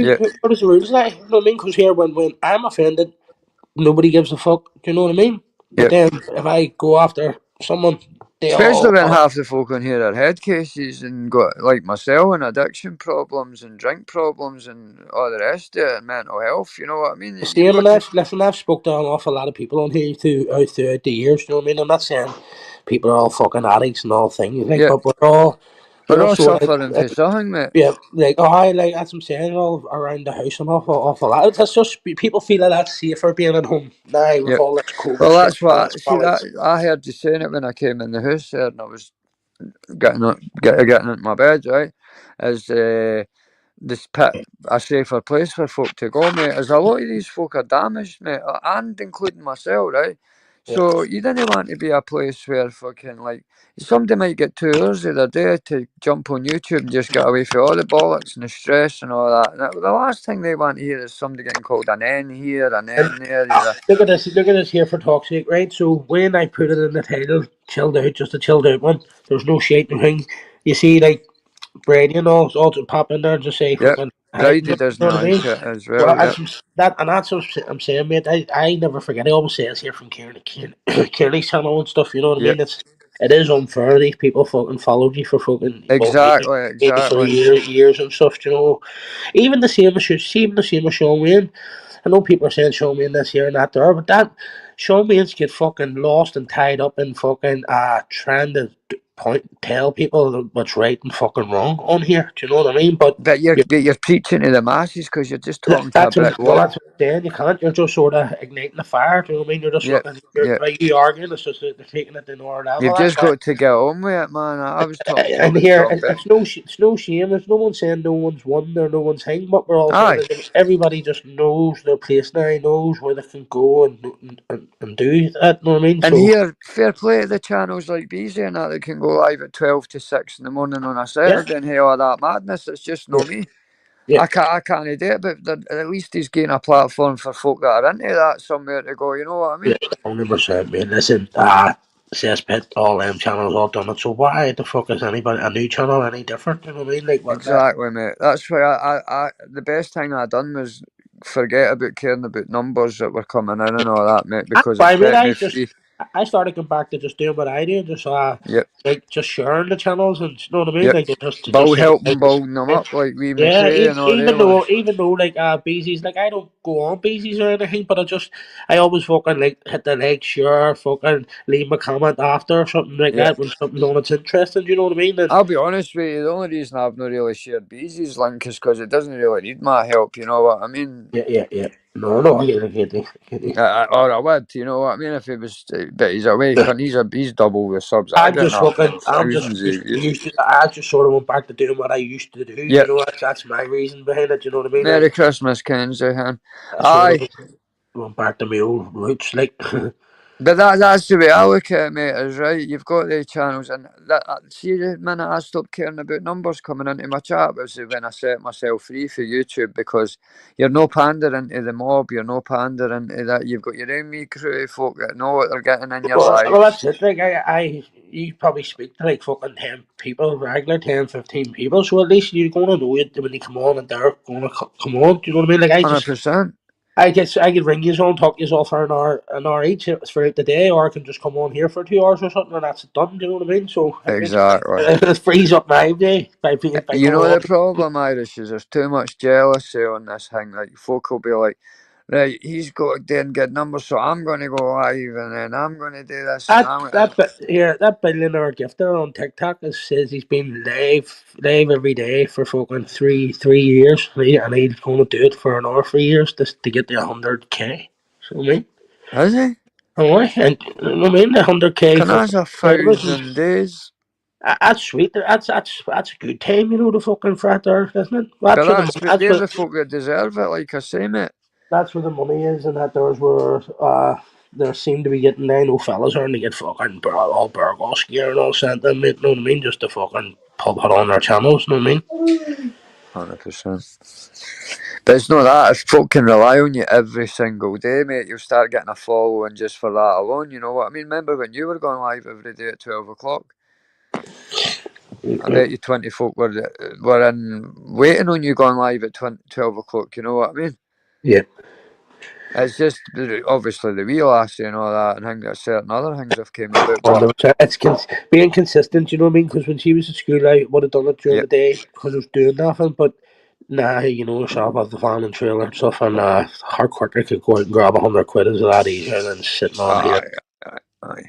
yeah, what is the rules like?" You know what I mean? Because here, when I'm offended, nobody gives a fuck. Do you know what I mean? But yeah. then if I go after someone, they Especially all when half the folk on here are head cases and got like myself and addiction problems and drink problems and all the rest of it and mental health. You know what I mean? the You've same. got And to. I've spoke to an awful lot of people on here throughout the years. You know what I mean? I'm not saying people are all fucking addicts and all things like, Yeah, but we're we're all also like, suffering for something, mate. yeah, like I like as I'm saying, all around the house and awful lot. It's just people feel a lot safer being at home now with Yeah. all this COVID Well, shit, that's all what this see that balance. I heard you saying it when I came in the house there and I was getting into my bed, right? Is this pit a safer place for folk to go, mate? As a lot of these folk are damaged, mate, and including myself, right? Yeah. So you didn't want to be a place where fucking like somebody might get 2 hours of their day to jump on YouTube and just get away from all the bollocks and the stress and all that. And the last thing they want to hear is somebody getting called an N here, an And N there. You're a, look at this here for talk's sake, right? So when I put it in the title, chilled out, just a chilled out one. There's no shade and things. You see, like Brady and all just pop in there and just say yep. fucking hi. You Brady doesn't know what I mean? answer it as Well, well. Yep. that's what I'm saying, mate. I never forget. I always say this here from Kearney, Kearney's channel and stuff. You know what I Yep. mean? It's it is unfair. These people fucking followed you for fucking maybe for Exactly. years and stuff. You know, even the same as Sean Wayne. I know people are saying Sean Wayne this year and that there, but that Sean Wayne's get fucking lost and tied up in fucking trying to tell people what's right and fucking wrong on here. Do you know what I mean? But But you're preaching to the masses because you're just talking to a that's brick well, wall. that's what I'm saying. You can't. You're just sort of igniting the fire. Do you know what I mean? You're just Yep, looking. yep. By you arguing, it's just that they're taking it to another level. You've That's just why. got to get on with it, man. I was talking to And here, John Bell. it's no shame. There's no one saying no one's won or no one's thing. What we're all saying Aye, is everybody just knows their place now, knows where they can go and do that. You know what I mean? and So here, fair play to the channels like BZ and that can go live at 12 to 6 in the morning on a yeah, Saturday and hear all that madness. It's just yeah, no me. yeah. I can't do it, but at least he's getting a platform for folk that are into that somewhere to go. You know what I Yeah, mean? 100%, man. Listen, says Pit, all them channels all done it. So why the fuck is anybody a new channel any different? You know what I mean? Like what? Exactly, mate. That's why the best thing I done was forget about caring about numbers that were coming in and all that, mate, That's because it why, mate. kept me free. I started going back to just doing what I do, just Yep, like just sharing the channels and you know what I mean, yep. like just saying, Helping building them up like we yeah. McRae and all they lads. Even though like Beezy's like I don't go on Beezy's or anything, but I always fucking like hit the like share, fucking leave a comment after or something like Yeah. that when something's on that's interesting. Do you know what I mean? And I'll be honest with you, the only reason I've not really shared Beezy's link is because it doesn't really need my help, you know what I mean? yeah. No, I get it, I get it. Or I would, you know what I mean? If it was, but he's away, and he's double the subs. I I'm get just fucking. fucking thousands of views. Used to. I just sort of went back to doing what I used to do. You Yep. know, that's my reason behind it. You know what I mean? Merry Christmas, Kenzie, hen. I sort Aye. of went back to my old roots, like. But that's the way I look at it, mate, is right. You've got the channels, and see the minute I stopped caring about numbers coming into my chat was when I set myself free for YouTube because you're no pandering to the mob, you're no pandering to that. You've got your own wee crew of folk that know what they're getting in your Well, lives. that's it. Like you probably speak to like fucking 10 people, regular 10, 15 people. So at least you're gonna know it when they come on and they're gonna come on. Do you know what I mean? Like 100%. I could ring you on, talk you off for an hour each throughout the day, or I can just come on here for 2 hours or something, and that's it done. Do you know what I mean? So Exactly. it frees up my day by You going know on. the problem, Irish, is there's too much jealousy on this thing. Like, folk will be like, right, he's got then good numbers, so I'm going to go live and then I'm going to do this and I'm going to. That billionaire gifter on TikTok says he's been live every day for fucking three years, and he's going to do it for another 3 years to get the 100K. So I mean, Has he? oh, and I mean the 100K Can for that's a television. 1,000 days. That's sweet. That's a good time, the fucking frat there, isn't it? But they're the folk that deserve it, like I say, mate. That's where the money is, and that there's where there seem to be getting. I know fellas are to get fucking all Burgos gear and all sent them. You know what I mean? Just to fucking pop it on their channels. You know what I mean? 100%. But it's not that. If folk can rely on you every single day, mate, you'll start getting a following just for that alone. You know what I mean? Remember when you were going live every day at 12 o'clock? I bet you 20 folk were in waiting on you going live at 12 o'clock. You know what I mean? Yeah. It's just obviously the wheel lassie and all that, and I think that certain other things have came about. But 100%. Being consistent. You know what I mean? Because when she was at school, I would have done it during yeah, the day because I was doing nothing. But nah, yourself with the van and trailer and stuff, and how quicker could go out and grab 100 quid is a lot easier than sitting on here. aye.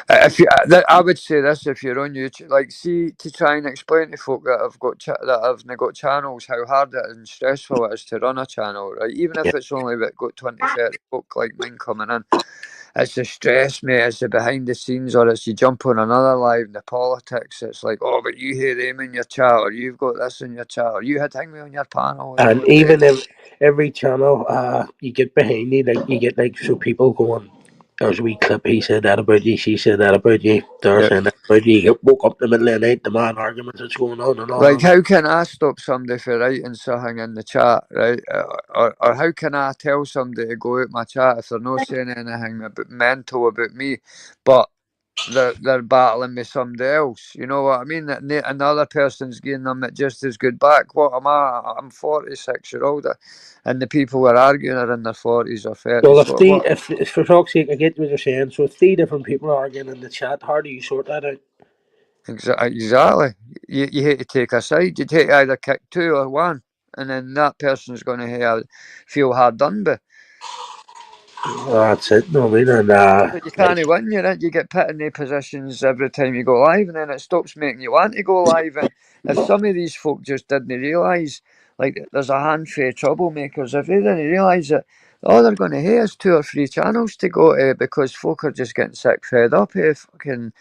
If you, I would say this: if you're on YouTube, like, see, to try and explain to folk that have got channels how hard it is and stressful it is to run a channel, right? Even if Yeah. it's only got 20, 30 folk like mine coming in, it's the stress, mate. It's the behind the scenes, or it's you jump on another live, the politics. It's like, oh, but you hear them in your chat, or you've got this in your chat, or you had me on your panel the And other day. even if every channel, you get behind you, like you get like so people going. There's a wee clip. He said that about you. She said that about you. They're Yeah. saying that about you. You get woke up in the middle of the night. The man arguments that's going on and Like, all. how can I stop somebody from writing something in the chat, right? Or how can I tell somebody to go out my chat if they're not saying anything about mental about me, but they're battling with somebody else. You know what I mean? That another person's giving them it just as good back. What am I? I'm 46 year old, and the people we're arguing are in their 40s or Well, 30s. What? if for fuck's sake, I get what you're saying. So if three different people are arguing in the chat, how do you sort that out? Exactly. You hate to take a side. You take either kick two or one, and then that person's going to feel hard done by. Oh, that's it. No, I mean, and But you like, can't win, you get put in the positions every time you go live, and then it stops making you want to go live. And if some of these folk just didn't realise, like there's a handful of troublemakers, if they didn't realise that all they're going to have is 2 or 3 channels to go to because folk are just getting sick, fed up of fucking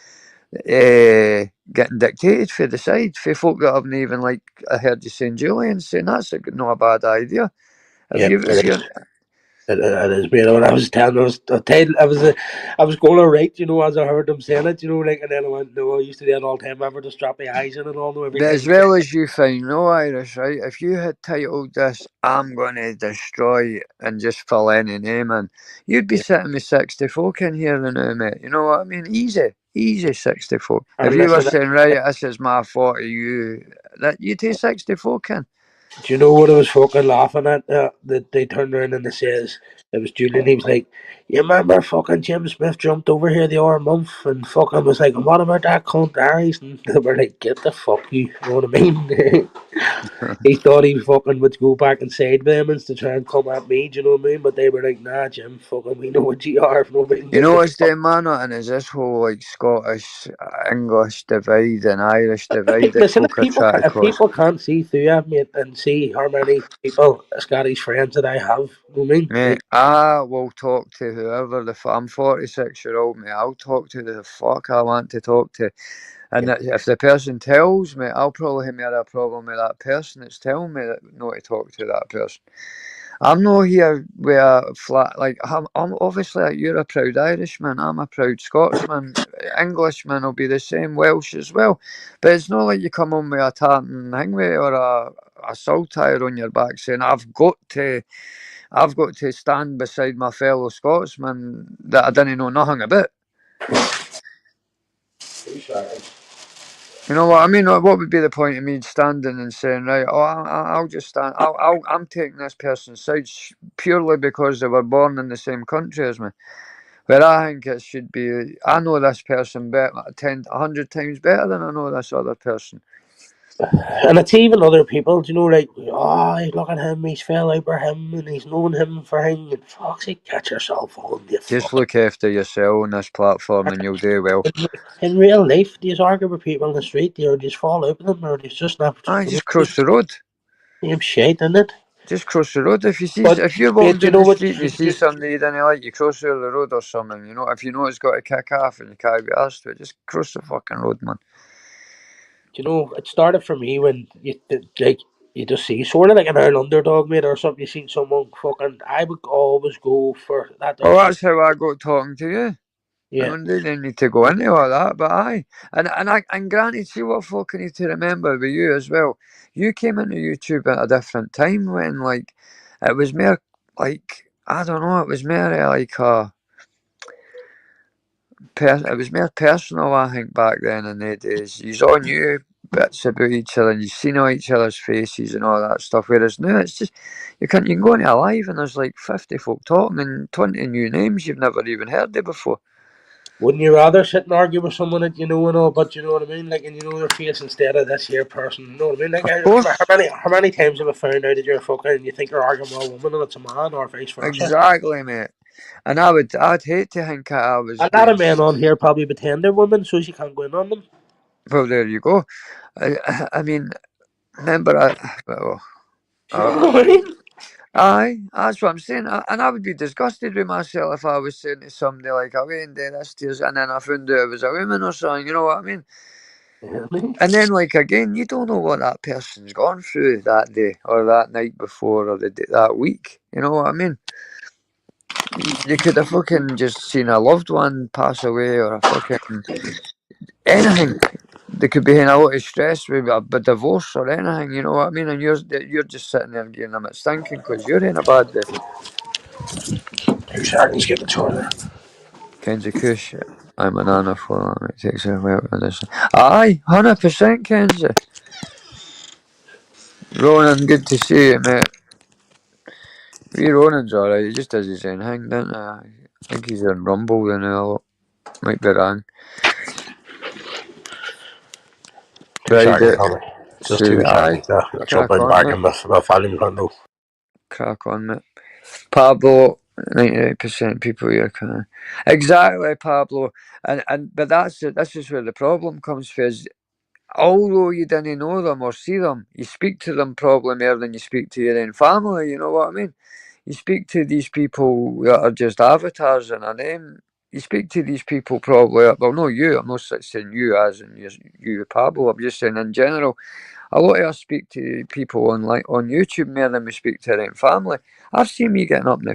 getting dictated for the side, for folk that haven't even, like I heard you saying, Julian, saying that's not a bad idea. yeah, If you're it is. But, when I was telling, I was going to write, as I heard them saying it, like, and then I went, no, I used to do it all the time. I ever just drop my eyes in and all, no, every But time as you say well it. as you find, no, Irish, right? If you had titled this, I'm going to destroy and just fill any name in, you'd be Yeah. sitting with 60 folk in here now, mate. You know what I mean? Easy 60 folk. If And you were listen, saying, right, this is my 40, you take 60 folk in. do you know what I was fucking laughing at? That they turned around and they says it was Julian. He was like, "You remember fucking Jim Smith jumped over here the other month and fucking was like, what about that cunt Aries?" And they were like, "Get the fuck you." You know what I mean? He thought he fucking would go back and side with him to try and come at me. Do you know what I mean? But they were like, "Nah, Jim, fucking, we know what you are." You know what I mean? You Get know the what's fuck. the man and is this whole like Scottish English divide and Irish divide that Listen, folk are trying to if cause. people can't see through it, mate, and see how many people, Scottish friends that I have, you know what I mean? Mate, Like, I will talk to whoever I'm 46-year-old, mate. I'll talk to the fuck I want to talk to. And yeah. if the person tells me, I'll probably have a problem with that person that's telling me that not to talk to that person. I'm not here with a flat, like, I'm obviously, like, you're a proud Irishman, I'm a proud Scotsman, Englishman will be the same, Welsh as well. But it's not like you come on with a tartan hingway or a saltire on your back saying, I've got to stand beside my fellow Scotsman that I didn't know nothing about. You know what I mean? What would be the point of me standing and saying, right, I'll just stand, I'm taking this person's side purely because they were born in the same country as me. Where I think it should be, I know this person better, 100 times better than I know this other person. And it's even other people, like, oh, look at him, he's fell out for him, and he's known him for him, and fuck's sake, get yourself on, you Just fucking. look after yourself on this platform and you'll do well. In real life, do you argue with people in the street, or do you fall out with them, or do you just not, I just cross the road. same shit, isn't it? Just cross the road. But, If you're walking mate, you down know the what, street and you see somebody you didn't like, you cross the road or something. You know, if you know it's got to kick off and you can't be asked to it, just cross the fucking road, man. it started for me when like, you just see sort of like an Iron underdog, mate, or something. You seen someone fucking. I would always go for that. Oh, Doesn't. that's how I got talking to you. I Yeah. mean, they didn't need to go into all that, but aye. And granted, see what folk need to remember with you as well. You came into YouTube at a different time when, like, it was more like, I don't know, it was more like it was more personal, I think, back then in the days. You all knew bits about each other and you seen all each other's faces and all that stuff. Whereas now it's just you can go into a live and there's like 50 folk talking and 20 new names you've never even heard of before. Wouldn't you rather sit and argue with someone that you know and all, but you know what I mean, like, and you know their face instead of this here person? You know what I mean? Like, Of how course. many times have I found out that you're a fucker and you think you're arguing with a woman and it's a man, or vice versa? Exactly, mate. And I'd hate to think that I was A lot being. of men on here probably pretend they're women, so you can't go in on them. Well, there you go. I mean, remember, well, You know what I mean? aye, that's what I'm saying. And I would be disgusted with myself if I was saying to somebody like, I went there this tears, and then I found out it was a woman or something, you know what I mean? And then, like, again, you don't know what that person's gone through that day or that night before or that week, you know what I mean? You could have fucking just seen a loved one pass away or a fucking anything. They could be in a lot of stress with a divorce or anything, you know what I mean? And you're just sitting there giving them it stinking because you're in a bad day. 2 seconds, get the toilet. Kinds of kush. I'm an Anna for that. It takes a while to listen. Aye, 100% Kenzie. Ronan, good to see you, mate. Wee Ronan's alright, he just does his own thing, doesn't he? I think he's in Rumble then a lot. Might be wrong. 2 seconds, Friday. Tommy. Just So, 2 aye, seconds. I'll jump crack in on, back mate. in the volume control. Crack on, mate. Pablo, 98% people here can. Exactly, Pablo. But this is where the problem comes from. Is although you didn't know them or see them, you speak to them probably more than you speak to your own family. You know what I mean? You speak to these people that are just avatars in a name. You speak to these people probably. Well, no, you. I'm not saying you as in you, Pablo. I'm just saying in general. A lot of us speak to people on YouTube more than we speak to our own family. I've seen me getting up in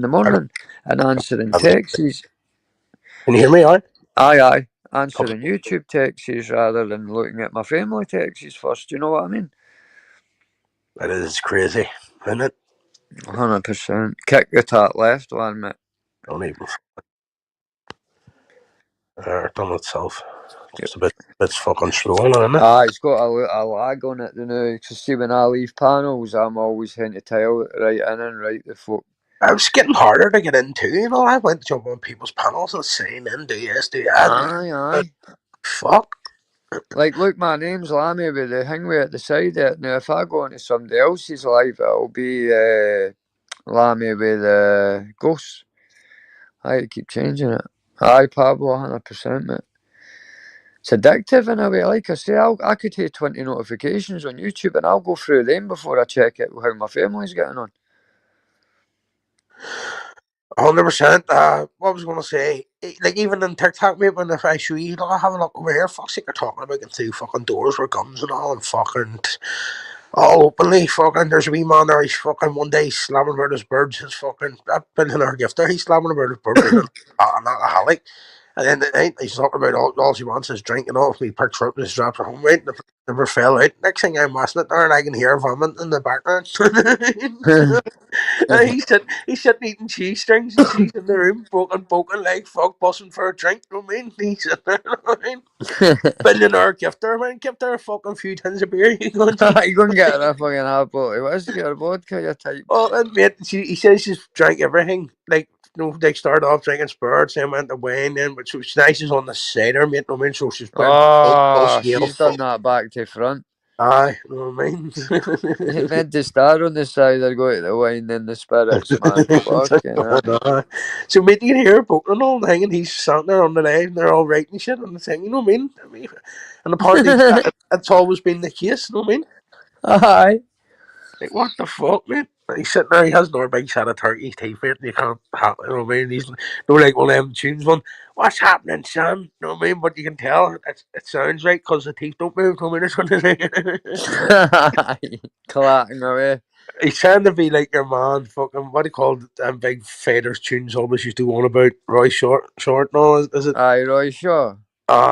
the morning and answering texts. Can you hear me, alright? Aye, Okay. answering YouTube texts rather than looking at my family texts first. You know what I mean? It is crazy, isn't it? 100%. Kick the top left one, mate. Don't even. Done itself. Just a bit. It's fucking slow, isn't it? It's got a lag on it, you know. Cause see, when I leave panels, I'm always having to tell it right in and right the fuck. It's getting harder to get into. I went to jump on people's panels and saying in, do this, do that. Aye. Fuck. Like, look, my name's Lammy with the thing at the side of it. Now, if I go into somebody else's live, it'll be Lammy with Ghosts. I keep changing it. Aye, Pablo, 100%, mate. It's addictive in a way. Like I say, I could have 20 notifications on YouTube and I'll go through them before I check it how my family's getting on. 100%. What was I going to say? Like, even in TikTok, mate, when if I show you, I have a look over here. Fuck's sake, they're talking about getting through fucking doors with guns and all, and fucking all openly. Fucking, there's a wee man there. He's fucking one day slamming about his birds. His fucking that billionaire gifter. He's slamming about his bird being an alcoholic. And then the night he's talking about all she wants is drinking off me, picks her up and just drops her home, right? Never fell out. Next thing I'm watching it there and I can hear vomit in the background. He's sitting eating cheese strings and she's in the room, broken like fuck, busting for a drink. You know what I mean? He's sitting there, you know what I mean? Billionaire gifter, man, gift her a fucking few tins of beer. You go and see. You go and get a fucking half bottle. What's your vodka, you type? Oh, and mate, he says she's drank everything. Like, they started off drinking spirits, then went to wine, then which was nice is on the cider, mate. You know what I mean? So she's went full Oh, scale. she's done that back to front. Aye, you know what I mean? You meant to start on the side or go to the wine, then the spirits, man. Fucking hell. So, mate, you can hear poking and all the thing, and he's sat there on the line, and they're all writing shit on the thing, you know what I mean? And apparently, that's always been the case, you know what I mean? Aye. Like, what the fuck, man? He's sitting there, he has no big set of turkey's teeth, mate, and you can't have, you know what I mean? He's no like one of them tunes one, what's happening, son? You know what I mean? But you can tell it sounds right because the teeth don't move, you know what I mean? Clacking away. He's trying to be like your man, fucking, what do you call them big faders tunes always used to go on about Roy Short, no, is it? Aye, Roy Shaw.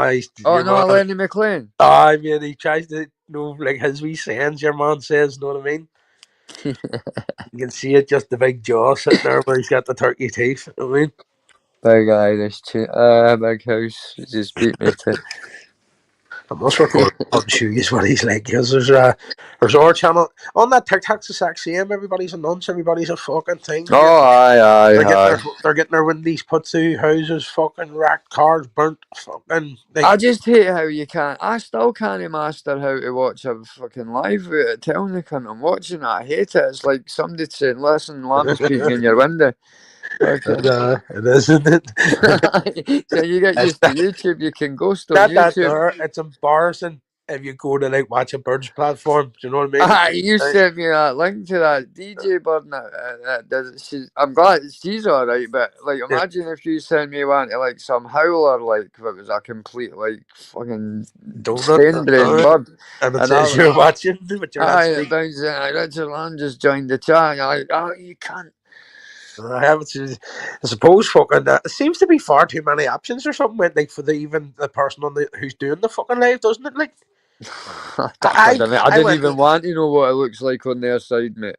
He's Oh, your no, man. Lenny McLean. Aye, man, he tries to know, like, his wee sayings, your man says, know what I mean? You can see it, just the big jaw sitting there where he's got the turkey teeth. You know what I mean, Big Irish big house. Just beat me to. I must record on shoes what he's like. Because there's our channel on that TikTok's the exact same. Everybody's a nonce. Everybody's a fucking thing. Oh, aye. They're getting their windies put through houses. Fucking wrecked cars, burnt. Fucking. Like, I just hate how you can't. I still can't master how to watch a fucking live without telling the cunt I'm watching it. I hate it. It's like somebody saying, "Listen, Lammy's peeking in your window." Okay. it is, isn't it? So you get It's used to YouTube. You can ghost on not that YouTube. there. It's embarrassing if you go to like watch a birds platform. Do you know what I mean? You sent me that link to that DJ bird. I'm glad she's alright, but like, Yeah, imagine if you send me one to like some howler, like if it was a complete like fucking donut. stain brain bird, And it and says you're watching, but you're not it speaking. bounces in. Richard Land just joined the chat. You're like, oh, you can't. I haven't seen. I suppose fucking that. It seems to be far too many options or something. Like for even the person on who's doing the fucking live, doesn't it? Like I I didn't went. even want to know what it looks like on their side, mate.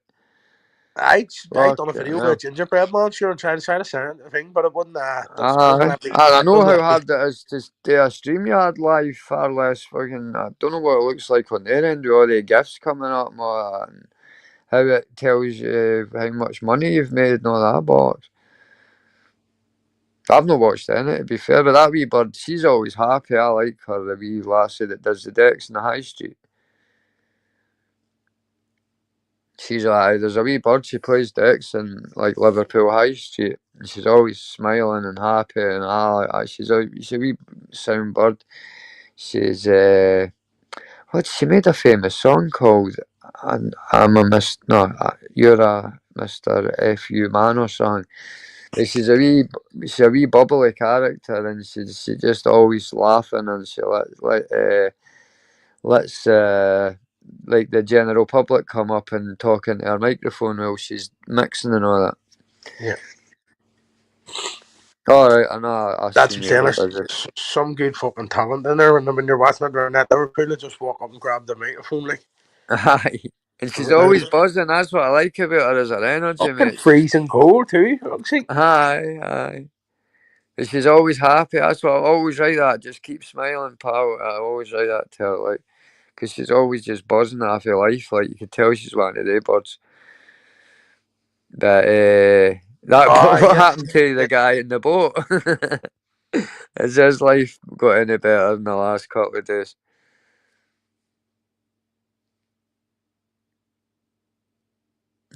I done a Fucking video with a hell. gingerbread man, sure, and trying to sound the thing, but it wasn't. Doesn't Aye. let me. I know Doesn't how let me. hard it is to do a StreamYard live, far less fucking. I don't know what it looks like on their end with all the gifts coming up and all that, and how it tells you how much money you've made and all that box. I've not watched any, to be fair, but that wee bird, she's always happy. I like her, the wee lassie that does the decks in the high street. She's there's a wee bird, she plays decks in like Liverpool High Street, and she's always smiling and happy, and she's a wee sound bird. She's she made a famous song called and I'm a Mr. No, you're a Mr. F.U. man or something. But she's a wee bubbly character, and she just always laughing, and she lets like the general public come up and talk into her microphone while she's mixing and all that. Yeah. All right, I know. I That's seen what you I'm saying. were There's busy. some good fucking talent in there, and when you're watching it during that Liverpool, just walk up and grab the microphone like. Aye, and she's always buzzing. That's what I like about her, is her energy, Fucking mate. freezing cold too. Obviously. Aye, aye. And she's always happy. That's what I always write that. Just keep smiling, pal. I always write that to her, like, because she's always just buzzing off her life. Like, you can tell she's one of the birds. But that Oh what yes. happened to the guy in the boat? Has his life got any better in the last couple of days?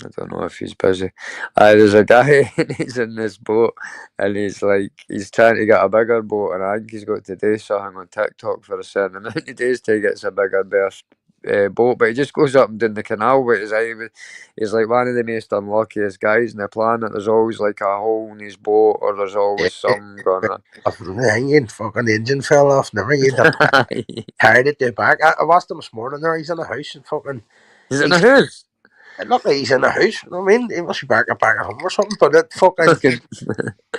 I don't know if he's busy. There's a guy and he's in this boat and he's trying to get a bigger boat, and I think he's got to do something on TikTok for a certain amount of days till he gets a bigger berth boat. But he just goes up and down the canal with his eye. He's like one of the most unluckiest guys on the planet. There's always like a hole in his boat, or there's always some going on. Hanging fucking engine fell off. Never get the carried it there back. I watched him this morning there. He's in the house and fucking. He's in the He's house. it looked like he's in the house. You know what I mean? He must be back at home or something. But it fucking Fucking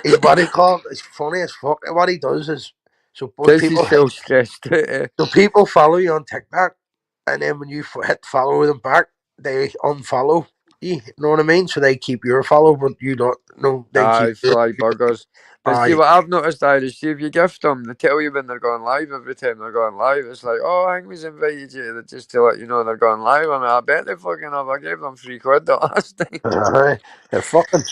his body call is funny as fuck. What he does is so both gets people himself stressed out. so people follow you on TikTok, and then when you hit follow them back, they unfollow you. You know what I mean? So they keep your follow, but you don't. No, they keep. Aye, fly burgers. But see I what I've noticed, Irish, see if you gift them, they tell you when they're going live every time they're going live. It's like, oh, I think we've invited you just to let you know they're going live. I mean, I bet they fucking have. I gave them £3 the last time. they're fucking.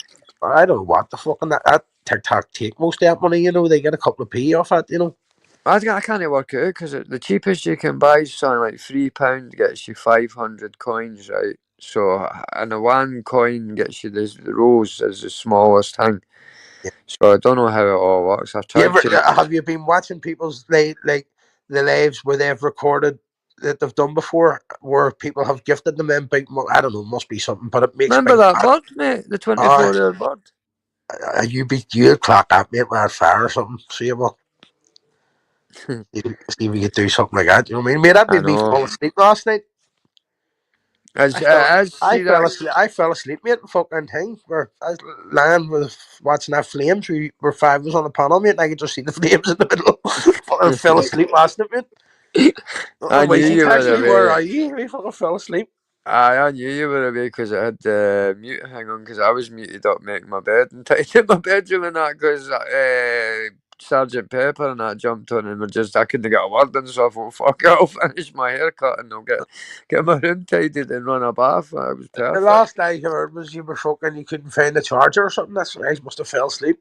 I don't know what the fucking that TikTok take most of that money. You know, they get a couple of p off it. You know. I can't work it out because the cheapest you can buy is something like £3 gets you 500 coins, right? So, and the one coin gets you the rose is the smallest thing. So I don't know how it all works. I've You tried ever to. have you been watching people's like the lives where they've recorded that they've done before, where people have gifted them in big? I don't know, must be something, but it makes Remember big. that bird, mate? The Uh, 24-hour bird? you clock that mate with a fire or something. See well, see if you could do something like that. You know what I mean? Mate, that I made me know. fall asleep last night. As, I fell, as I see fell that. asleep. I fell asleep, mate. Fucking thing. Where I was lying with watching that flames. We were five of us on the panel, mate. And I could just see the flames in the middle. Fucking fell asleep last night, mate. I Oh, knew wait, she you were texted me, where away. are you? I fucking fell asleep. I knew you were away because I had the mute hang on because I was muted up making my bed and tidying my bedroom and that because Sergeant Pepper and I jumped on and I couldn't get a word in, so I thought, fuck it, I'll finish my haircut and I'll get my room tidied and run a bath. It was The perfect. last I heard was you were fucking, you couldn't find the charger or something. That's why I must have fell asleep.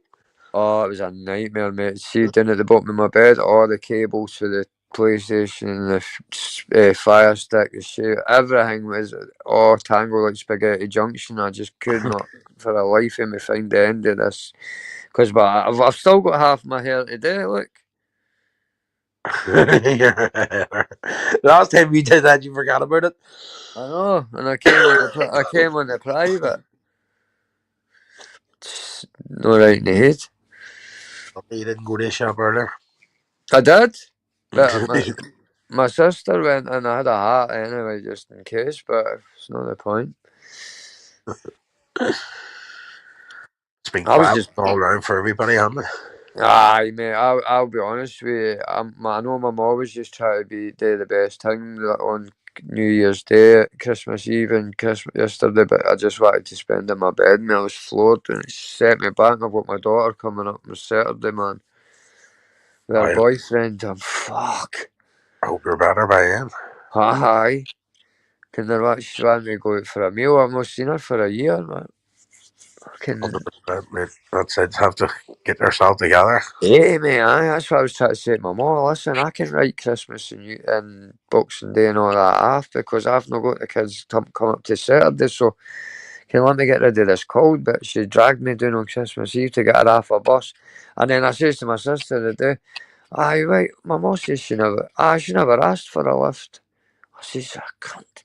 Oh, it was a nightmare, mate. See, down at the bottom of my bed, all the cables for the PlayStation, the Fire Stick, the shit, everything was all tangled like spaghetti junction. I just could not, for the life of me, find the end of this. Because I've still got half my hair today, look. Last time you did that, you forgot about it. I know, and I came on the private. No right in the head. You didn't go to the shop earlier. I did, but my sister went and I had a hat anyway, just in case, but it's not the point. It's been I was quiet just all around for everybody, hasn't it? Aye, mate. I'll be honest with you. I know my mum always just try to do the best thing on New Year's Day, Christmas Eve, and Christmas yesterday. But I just wanted to spend in my bed, and I was floored, and it set me back. I've got my daughter coming up on Saturday, man. With her I boyfriend. I'm fuck. hope you're better by then. Aye. Can they actually want me to go out for a meal? I've not seen her for a year, man. Fucking 100%, mate. That's it. Have to get yourself together. yeah, mate, aye, that's what I was trying to say to my mum. Listen, I can write Christmas and Boxing Day and all that off because I've not got the kids come up to Saturday, so can you let me get rid of this cold? But she dragged me down on Christmas Eve to get her off a bus. And then I says to my sister the day, aye, right, my mum says she never asked for a lift. I says, I can't.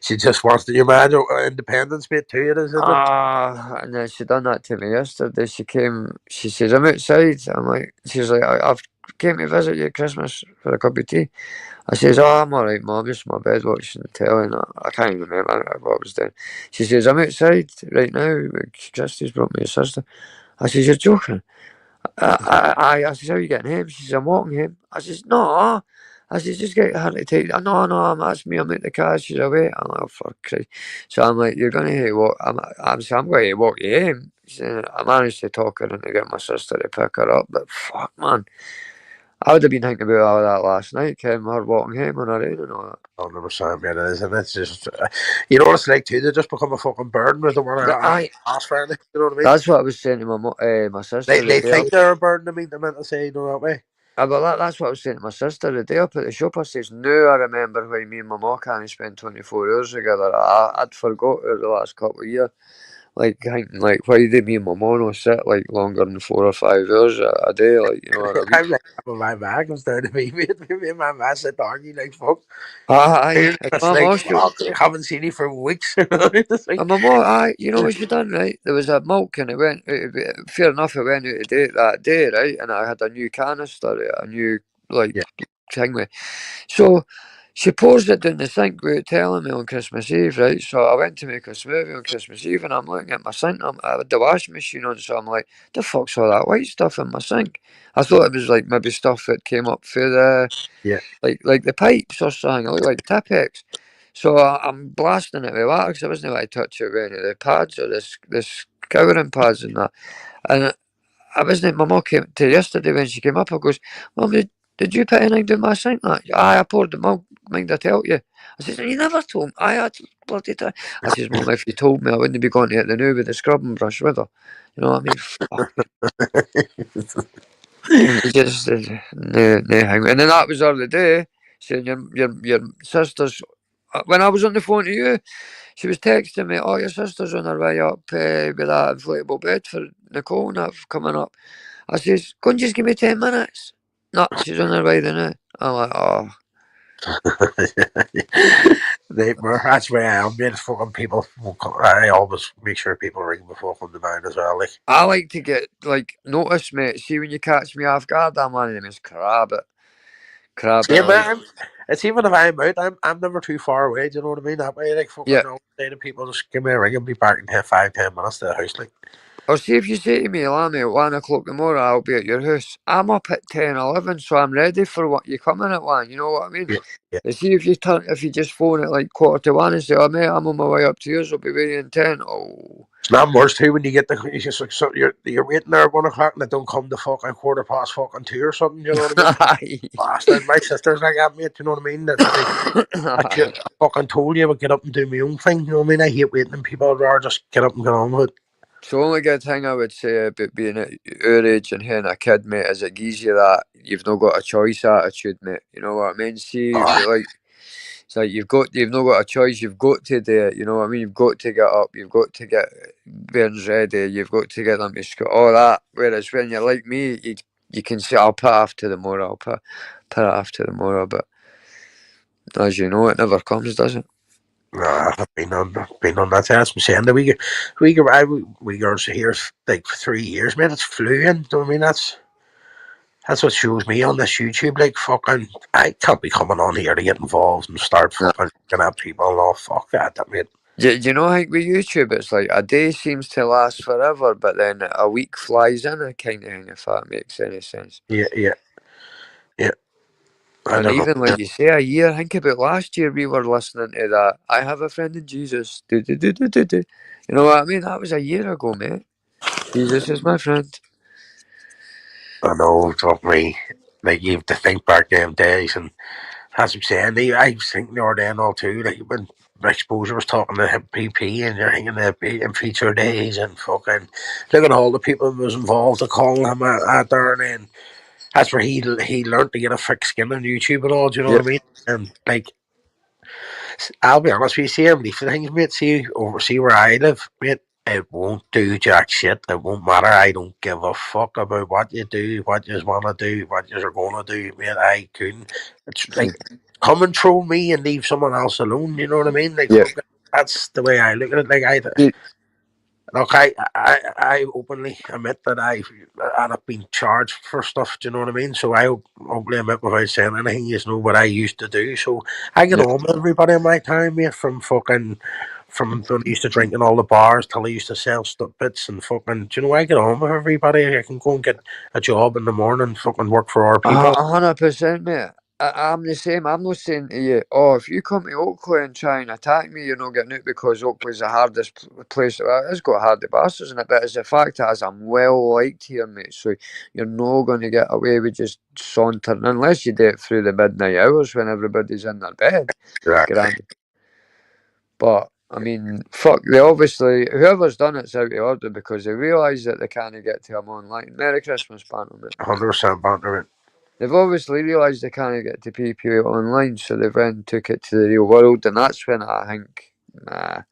She just wants to. You imagine independence bit to it, isn't it? And then she done that to me yesterday. She says, I'm outside. She's like, I've came to visit you at Christmas for a cup of tea. I says, oh, I'm alright, Mum, just in my bed watching the telly. And I can't even remember what I was doing. She says, I'm outside right now. Christy's brought me a sister. I says, you're joking. I says, how are you getting home? She says, I'm walking home. I says, no. I says, just get her to take. No, that's me. I'm at the car. She's away. I'm like, oh, for Christ. So I'm like, you're going to walk. I'm going to walk you home. I managed to talk her into get my sister to pick her up. But fuck, man. I would have been thinking about all that last night, Kim, her walking home on her own and all that. 100%, man. It is, and it's just, you know what it's like too. They just become a fucking burden with the one I, ask for anything. You know what I mean? that's what I was saying to my sister the They day think they're a burden. I mean, they're meant to say, you know that way. that's what I was saying to my sister the day up at the shop. I says, no, I remember when me and my mum can't spend 24 hours together. I'd forgot it the last couple of years. Like, thinking, like, why did me and my mum not sit, like, longer than 4 or 5 hours a day, like, you know what I mean? I'm like, my bag was there to be with me and my man said, "Doggy, like fuck." Aye, It's my like, mum, fuck, I haven't seen you for weeks. It's like, and my mum, you know what she done, right? There was a milk and it went, fair enough, it went out of date that day, right? And I had a new canister, a new, like, yeah, thing with. So, she pours it down the sink without telling me on Christmas Eve, right? So I went to make a smoothie on Christmas Eve and I'm looking at my sink. I had the washing machine on, so I'm like, the fuck's all that white stuff in my sink? I thought it was like maybe stuff that came up through the, yeah. like the pipes or something. It looked like Tipex. So I'm blasting it with water because I wasn't allowed to touch it with any of the pads or this covering pads and that. And I wasn't. My mum came to yesterday when she came up. I goes, Mum, did you put anything down my sink? Like, aye, I poured the milk. Mind I tell you? I says, you never told me. I had bloody time. I says, Mum, if you told me, I wouldn't be going to it the new with the scrubbing brush with her. You know what I mean? Fuck. And he just no, hang. And then that was the other day saying your sister's. When I was on the phone to you, she was texting me, "Oh, your sister's on her way up with that inflatable bed for Nicole and that coming up." I says, "Go and just give me 10 minutes." No, she's on her way there now. I'm like, oh. That's where I am. It's fucking people. I always make sure people ring before I come to mine as well. Like, I like to get like notice, mate. See when you catch me off guard, I'm one of them is crab yeah, it. Like, man. It's even if I'm out, I'm never too far away. Do you know what I mean? That way, like, fucking, yeah. no, say to people, just give me a ring and be back in 5-10 minutes to the house. Like, Or see if you say to me, Lammy, at 1 o'clock tomorrow, I'll be at your house. I'm up at 10, 11, so I'm ready for what you coming at 1. You know what I mean? yeah, yeah. You see if you just phone at like 1:45 and say, oh mate, I'm on my way up to yours, I'll be waiting in 10. Oh. It's not worse too when you get you just like, so you're waiting there at 1 o'clock and it don't come to fucking 2:15 or something. You know what I mean? Bastard, my sister's like that, mate. You know what I mean? That I fucking told you I would get up and do my own thing. You know what I mean? I hate waiting, and people would rather just get up and get on with it. So the only good thing I would say about being at your age and having a kid, mate, is it gives you that you've not got a choice attitude, mate. You know what I mean? See, Oh, like, it's like you've not got a choice. You've got to do it. You know what I mean? You've got to get up. You've got to get bairns ready. You've got to get them to school. All that. Whereas when you're like me, you can say, I'll put off to tomorrow. I'll put it off to tomorrow. But as you know, it never comes, does it? nah, I've been on that test. I'm saying that we girls here like for 3 years, man. It's fluent. Do you know what I mean? That's what shows me on this YouTube. Like, fucking, I can't be coming on here to get involved and start No. fucking looking at people and all. Fuck that, mate. Do you know, I think with YouTube, it's like a day seems to last forever, but then a week flies in, a kind of thing, if that makes any sense. Yeah, yeah, yeah. I And don't know. even like you say, a year, think about last year, we were listening to that, I have a friend in Jesus. Do, do, do, do, do, do. You know what I mean? That was a year ago, mate. Jesus is my friend. I know, fuck me. Like, you have to think back them days, and as I'm saying, I was thinking the other day and all too, like, when Exposure was talking to him, PP, and you're thinking the in feature days, and fucking, look at all the people who was involved to call him out there, and then that's where he learned to get a thick skin on YouTube and all, do you know what Yep. I mean? And, like, I'll be honest with you, see every things, mate. See where I live, mate. It won't do jack shit. It won't matter. I don't give a fuck about what you do, what you want to do, what you're going to do, mate. I couldn't. It's like, come and troll me and leave someone else alone. You know what I mean? Like, Yep. fuck, that's the way I look at it. Like, Y- look, I openly admit that I've been charged for stuff. Do you know what I mean? So I openly admit without saying anything. You know what I used to do. So I get Yep. on with everybody in my time, mate. From when I used to drink in all the bars till I used to sell stuff bits and fucking. Do you know I get on with everybody? I can go and get a job in the morning, fucking work for our people. 100%, mate. I'm the same. I'm not saying to you, oh, if you come to Oakley and try and attack me, you're not getting out because Oakley's the hardest place. It's got hard bastards in it, but it's the fact that I'm well liked here, mate. So you're not going to get away with just sauntering unless you do it through the midnight hours when everybody's in their bed. Exactly. Grand. But I mean, fuck. They obviously whoever's done it's out of order because they realise that they can't get to them online. Merry Christmas, Bantam. 100% banter. They've obviously realised they can't get to PPA online, so they've then took it to the real world, and that's when I think, nah,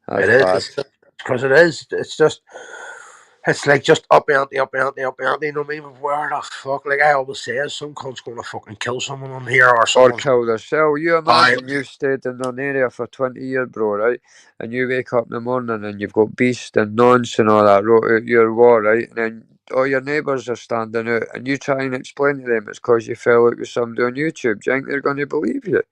that's It bad. is because it is. It's just. It's like just up and up and up and you know what I mean? Where the fuck? Like I always say, some cunt's gonna fucking kill someone on here or Or someone's kill themselves. You die. imagine you've stayed in an area for 20 years, bro, right? And you wake up in the morning and you've got beast and nonce and all that wrote out your war, right? And then all your neighbours are standing out and you try and explain to them it's because you fell out with somebody on YouTube. Do you think they're going to believe you?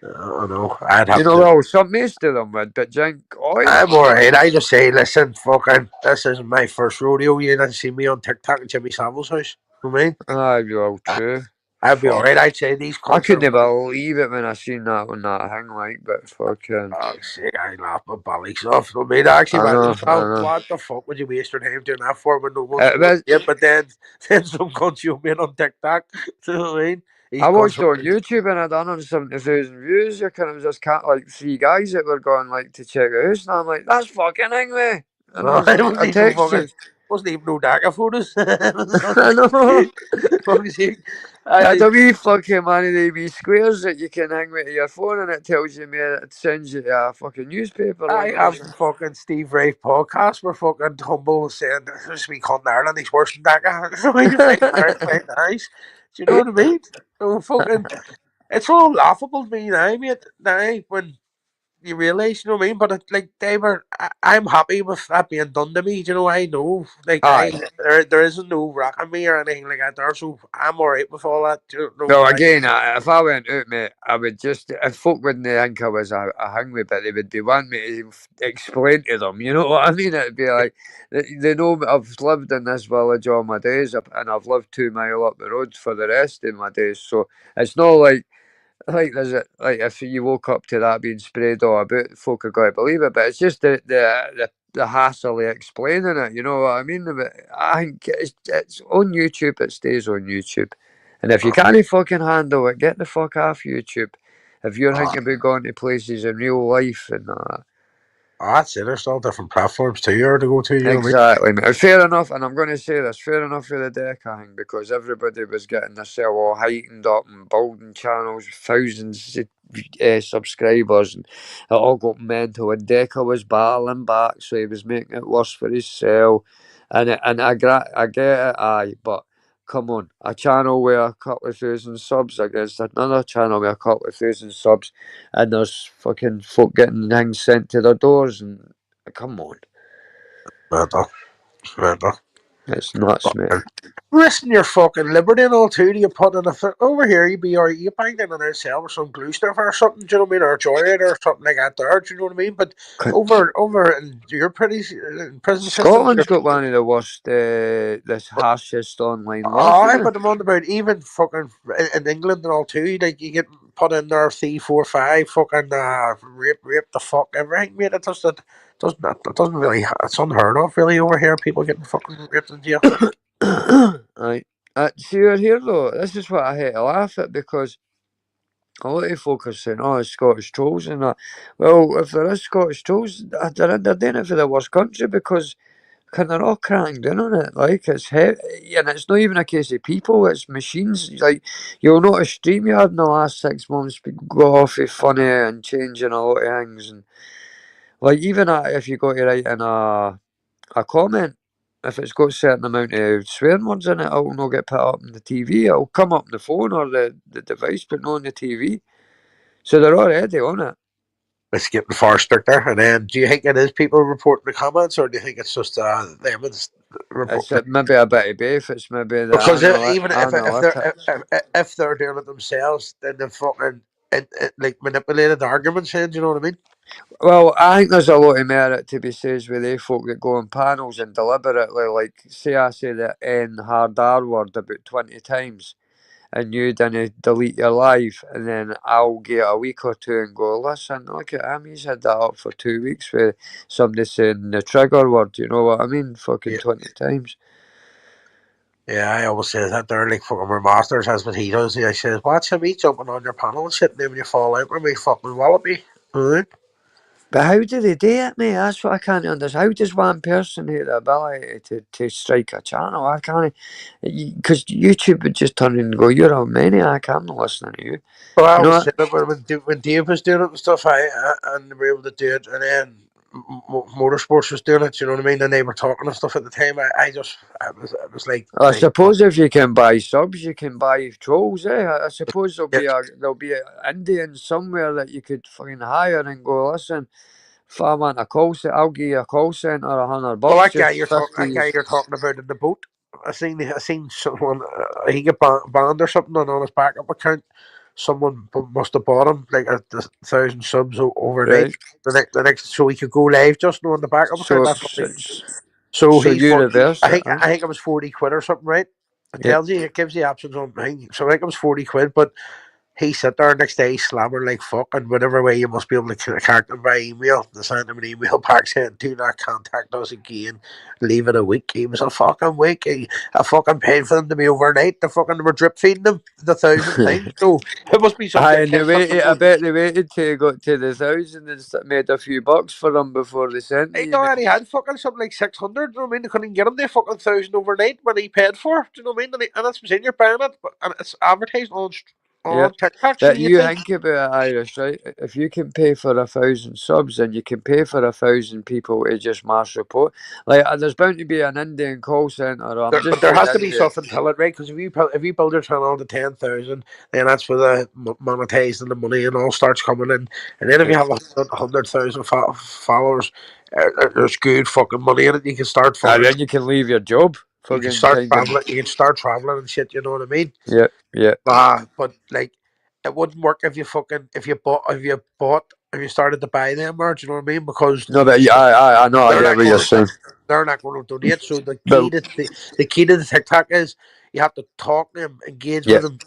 I don't know. I'd You have know, to. well, some most of them would, but do you think, oi? I'm alright. I just say, listen, fucking, this isn't my first rodeo. You didn't see me on TikTok at Jimmy Savile's house. You know what I mean? Aye, well, true. I'd be Fuck. alright. I'd say these I cunts are. couldn't believe it when I seen that on that thing, like, but fucking, Oh, shit, I laugh my bellies off. I mean, I actually I went to know, I myself, know. what the fuck would you waste your time doing that for when no one's It going was, to it? But then some cunts you made on TikTok. You know what I mean? These I cunts watched it are. on YouTube and I done 170,000 views. You kind of just can't, like, three guys that were going, like, to check the house, and I'm like, that's fucking England. And I No, was it like, wasn't I even text fucking. you. Wasn't even no DACA photos. I know. Fuck's sake. It's a wee fucking money, they wee squares that you can hang with your phone and it tells you, mate, it sends you to a fucking newspaper I link or have something. the fucking Steve Rafe podcast where fucking Humble saying this week on Ireland he's worse than DACA. So you think Ireland playing nice. Do you know what I mean? So fucking it's all laughable to me now, mate. Now when you realise, you know what I mean? But like they were, I'm happy with that being done to me. Do you know? I know, like Aye. there isn't no rock on me or anything like that there. So I'm alright with all that. Do you know? No, again, if I went out, mate, I would just, if folk wouldn't think I was a hungry, but they would be wanting me to explain to them, you know what I mean? It'd be like, they know I've lived in this village all my days, and I've lived 2 mile up the road for the rest of my days, so it's not like there's a, like if you woke up to that being sprayed all about, folk are going to believe it, but it's just the hassle of explaining it, you know what I mean? But I think it's on YouTube, it stays on YouTube. And if you can't fucking handle it, get the fuck off YouTube. If you're Oh, thinking about going to places in real life and all that. that's it. There's still different platforms too here to go to. You know what I mean? Exactly, mate. Fair enough, and I'm going to say this, fair enough for the Deca thing, because everybody was getting themselves all heightened up and building channels, thousands of subscribers, and it all got mental. And Deca was battling back, so he was making it worse for himself. And I get it, aye, but come on, a channel with a couple of thousand subs against another channel with a couple of thousand subs, and there's fucking folk getting things sent to their doors, and come on. Mental, mental. It's nuts, mate. Risking your fucking liberty and all too. Do you put in over here? You be alright. You banged in on ourselves or some glue stuff or something. Do you know what I mean? Or a joyride or something like that. There. Do you know what I mean? But over in your pretty prison systems, Scotland's got one of the worst, this harshest online laws, I isn't it? but I'm on about even fucking in England and all too. Like you get put in there 3, 4, 5, fucking rape the fuck everything, mate. It doesn't really. It's unheard of, really, over here. People getting fucking raped in jail. Right. See, you're here though. This is what I hate to laugh at, because a lot of folk are saying, "Oh, it's Scottish trolls and that." Well, if there is Scottish trolls, they're doing it for the worst country, because they're all crying down on it. Like it's and it's not even a case of people; it's machines. Like you'll notice StreamYard in the last 6 months go off of funny and changing a lot of things, and like even if you go to write in a comment, if it's got a certain amount of swearing words in it, it'll not get put up on the TV. It'll come up on the phone or the device, but not on the TV. So they're already on it. It's getting far stricter. And then, do you think it is people reporting the comments, or do you think it's just them It's reporting? maybe a bit of both. It's maybe the Because even analytics. if they're doing it themselves, then they're fucking like manipulated arguments. Do you know what I mean? Well, I think there's a lot of merit to be said with they folk that go on panels and deliberately, like, say I say the N hard R word about 20 times, and you didn't delete your live, and then I'll get a week or two and go, listen, look at him, he's had that up for 2 weeks with somebody saying the trigger word, you know what I mean? Fucking 20 times. Yeah, I always say that there, like fucking my masters has what he does. He says, watch him, he's jumping on your panel and shit, and then when you fall out with me, fucking wallaby. Alright. But how do they do it, mate? That's what I can't understand. How does one person have the ability to strike a channel? I can't, because YouTube would just turn and go, "You're a maniac. I'm not listening to you." Well, I You know always what? said that when Dave was doing it and stuff, and they were able to do it, and then Motorsports was doing it, you know what I mean? And they were talking and stuff at the time. I was like, I suppose if you can buy subs, you can buy trolls. I suppose there'll be an Indian somewhere that you could fucking hire and go, listen, if I want a call center, I'll give you a call center, well, $100, just that 50. guy you're talking about in the boat. I seen someone. He got banned or something on his backup account. Someone must have bought him like 1,000 subs overnight. Right. The next, so he could go live just on the backup account. So, That's what so, so so he you fought. reverse it, huh? I think it was 40 quid or something, right? It Yeah. tells you, it gives you options on thing. So I think it was 40 quid, but he sat there next day slamming like fuck, and whatever way you must be able to contact him by email. They sent him an email back saying, "Do not contact us again. Leave it a week." He was a fucking week. I fucking paid for them to be overnight. They fucking were drip feeding them the 1,000 things. So it must be some Aye, and dickhead sitting I before. bet they waited till it got to the 1,000 and made a few bucks for them before they sent He me. You know? already had fucking something like 600. Do you know what I mean? They couldn't get him the fucking 1,000 overnight when he paid for. Do you know what I mean? And that's what I'm saying. You're buying it, and it's advertised Yeah. on TikTok. So But you you think, think about it, Irish, right? If you can pay for 1,000 subs, and you can pay for 1,000 people to just mass report, like there's bound to be an Indian call center. I'm but just there saying has to be India. something to it, right? Because if you build your channel to 10,000, then that's where the monetizing and the money and all starts coming in. And then if Yeah. you have 100,000 followers, there's good fucking money in it. You can start And fucking. then you can leave your job. You can Fucking start kind of. traveling. You can start traveling and shit. You know what I mean? Yeah, yeah. But like, it wouldn't work if you fucking if you started to buy them, or do you know what I mean? Because No, but yeah, I know, I they're get not what you're going to saying. they're not going to donate. So But the key to the TikTok is you have to talk to them, engage yeah, with them,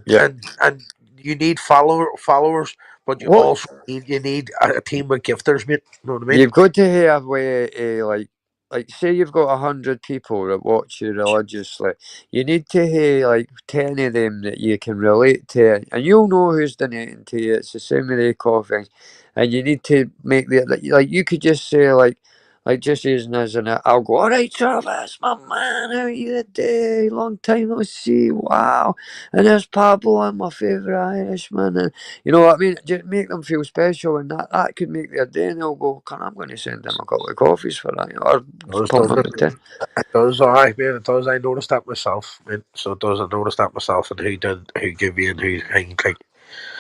yeah. and you need followers, but you What also need a team of gifters, mate. You know what I mean? you've got to have a way, like say you've got 100 people that watch you religiously. You need to have like 10 of them that you can relate to, and you'll know who's donating to you. It's the same with the coffees, and you need to make the like. You could just say like just using as an, I'll go, all right, Travis, my man, how are you today? Long time no see. Wow, and there's Pablo, I'm my favourite Irishman, and you know what I mean? Just make them feel special, and that could make their day, and they'll go, "Can I'm going to send them a couple of coffees for that, you know, or Does put them doesn't in it? the tin." It does, I man, it does. I noticed that myself, man. So it does. I noticed that myself, and who did, who gave me, and who clicked.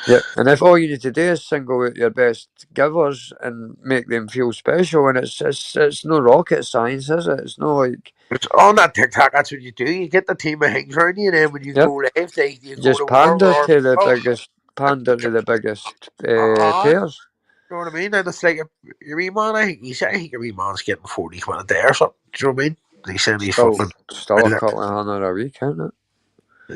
Yep. And if all you need to do is single out your best givers and make them feel special, and it's no rocket science, is it? It's no like. It's on that TikTok, that's what you do. You get the team of things around you, and then when you Yep. go live, you go to Just war, pander to the biggest ah, players. you know what I mean? And it's like your wee man, I think your wee man's getting 40 quid a day or something. Do you know what I mean? He's saying he's fucking. Still a couple of hundred a week, isn't it?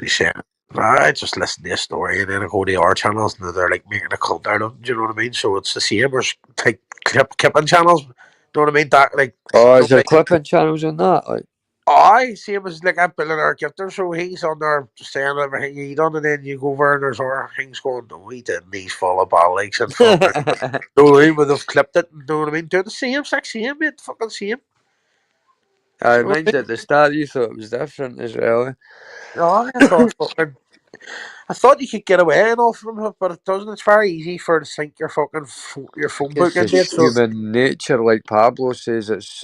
He's saying, I just listen to a story and then I go to our channels and they're like making a cult out of them. Do you know what I mean? So it's the same as like clipping channels. Do you know what I mean? That like Oh, is there nobody. clipping channels on that? Like, I same as like a billionaire gifter, so he's on there saying everything he done, and then you go over and there's other things going. No, he didn't. He's full of bollocks and fucking. No, they would have clipped it. You know what I mean? Do the same, same, mate. Fucking same. I You know what I mind at the start you thought it was different as well. mean? I thought fucking. I thought you could get away and all from it, but it doesn't. It's very easy for to sync your fucking your phone book It's into it. just So human nature, like Pablo says. It's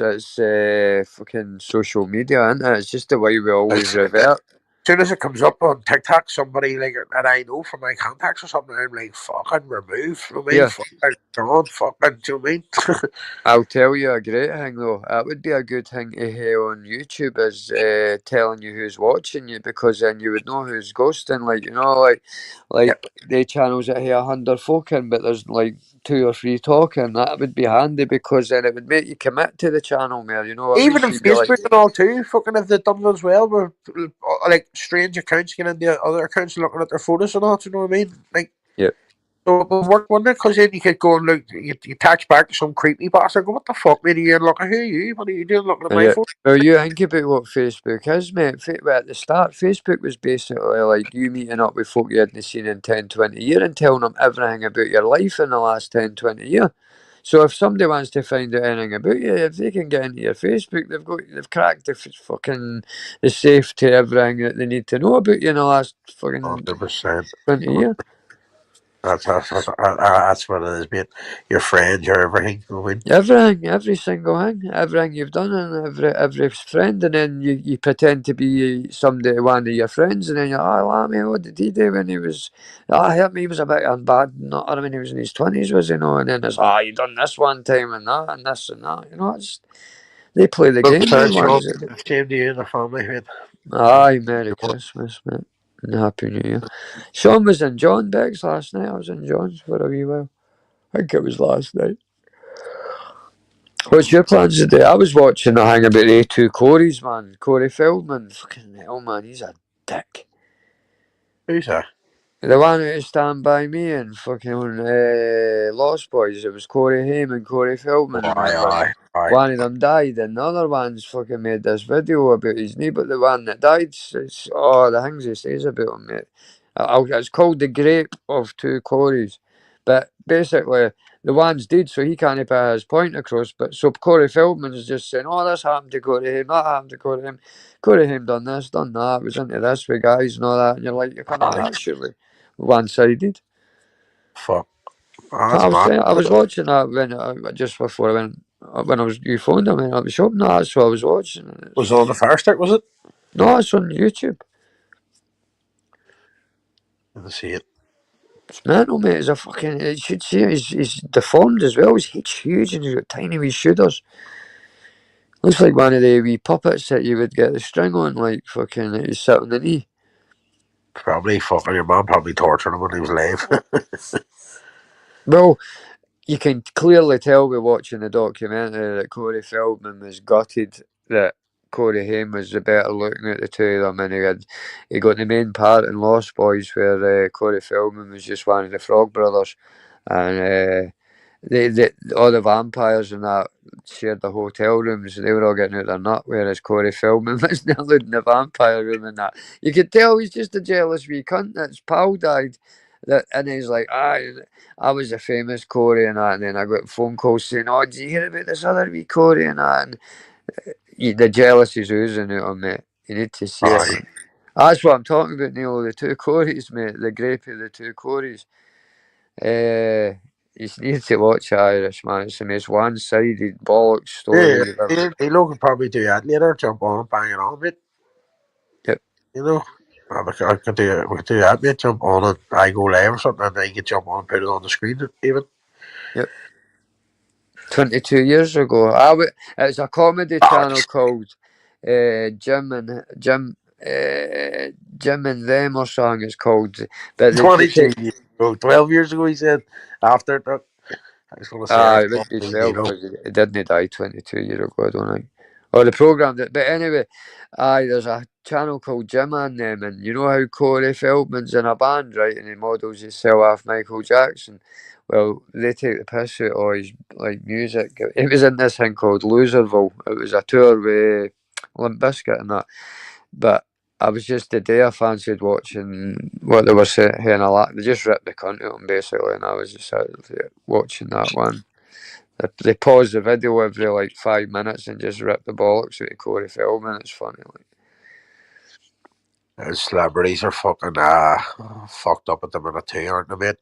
fucking social media, isn't it? It's just the way we always as revert. soon as it comes up on TikTok, somebody like that I know from my contacts or something, I'm like fucking remove. You know what I mean? Yeah, Fucking gone. Fucking. Do you know what I mean? I'll tell you a great thing though. That would be a good thing to have on YouTube is telling you who's watching you because then you would know who's ghosting. Like Yep. like the channels that have 100 folk in, but there's like 2 or 3 talking. That would be handy because then it would make you commit to the channel more. You know, at Even least on you'd be like, Facebook and all too, fucking if they've done it as well, where like strange accounts get into other accounts and looking at their photos and all. Do you know what I mean? Like. yeah. So it would work, wouldn't it? Because then you could go and look, you text back to some creepy bastard, go, what the fuck, mate? Are you looking? Who are you? What are you doing looking at my Yeah. phone? Well, you think about what Facebook is, mate. Well, at the start, Facebook was basically like you meeting up with folk you hadn't seen in 10, 20 years and telling them everything about your life in the last 10, 20 years. So if somebody wants to find out anything about you, if they can get into your Facebook, they've cracked fucking the safe to everything that they need to know about you in the last fucking 100%. 20 years. That's what it is, mate. Your friends, your everything. You know what I mean? Everything, every single thing, everything you've done, and every friend, and then you pretend to be somebody, one of your friends, and then you're, oh, Lammy, what did he do when he was? Oh, I heard he was a bit bad, not when he was in his 20s, was he? No, and then it's, oh, you done this one time and that, and this and that. You know, it's they play the Look, game. The Sean, ones that same to you and the family, mate. aye, Merry Christmas, mate, and Happy New Year. Sean was in John Beck's last night. I was in John's for a wee while. I think it was last night. What's your plans today? I was watching a thing about A2 Corey's, man. Corey Feldman. Fucking hell, man. He's a dick. Who's that? The one who Stand By Me and fucking Lost Boys. It was Corey Haim and Corey Oh, Feldman, remember? aye. One of them died and the other one's fucking made this video about his knee, but the one that died, the things he says about him, mate. It's called The Grape of Two Corys. But basically, the one's dead, so he can't put his point across. But so Corey Feldman's just saying, oh, this happened to Corey Haim, that happened to Corey Haim. Corey Haim done this, done that, was into this with guys and all that. And you're like, you're kind of, Aye. surely one-sided. Fuck. Oh, that's mad. I was watching that just before I went when I was you phoned me. I was shopping. That's what I was watching. Was it on the Fire Stick, was it? No, it's on YouTube. Let's see it. It's mental, mate. It's a fucking. You should see it. He's deformed as well. He's huge and he's got tiny wee shoulders. Looks like one of the wee puppets that you would get the string on, like fucking. He's sat on the knee. Probably fucking your mum probably tortured him when he was alive. Well, you can clearly tell we're watching the documentary that Corey Feldman was gutted that Corey Haim was the better looking at the two of them, and he got the main part in Lost Boys where Corey Feldman was just one of the Frog Brothers, and all the vampires and that shared the hotel rooms. They were all getting out their nut, whereas Corey Feldman was nearly in the vampire room and that. You could tell he's just a jealous wee cunt. That's pal died. And he's like, I was a famous Corey and that, and then I got phone calls saying, oh, did you hear about this other wee Corey and that? And the jealousy's oozing out of mate. You need to see it. Aye. That's what I'm talking about, Neil. The two Coreys, mate. The grape of the two Coreys. You need to watch Irish, man. It's the most one-sided bollocks story Yeah, you've ever. Halo could probably do that later, jump on, bang it on, mate. Yep. You know? We could do that, mate. Jump on it. I go live or something, and then you can jump on and put it on the screen, even. Yep. 22 years ago. It's a comedy channel called Jim and Them or something it's called. But 22 years ago. 12 years ago, he said. After that. I just want to say, it would be 12 because it didn't die 22 years ago, I don't think. Or the programme did. But anyway, there's a channel called Jim and Them, and you know how Corey Feldman's in a band, right? And he models himself off Michael Jackson. Well, they take the piss out of his like music. It was in this thing called Loserville. It was a tour with Limp Bizkit and that. But I was just the day I fancied watching what they were saying a lot. They just ripped the cunt out of him basically, and I was just out there watching that one. They pause the video every like 5 minutes and just rip the bollocks out of Corey Feldman. It's funny. Like celebrities are fucking fucked up at the minute too, aren't they, mate?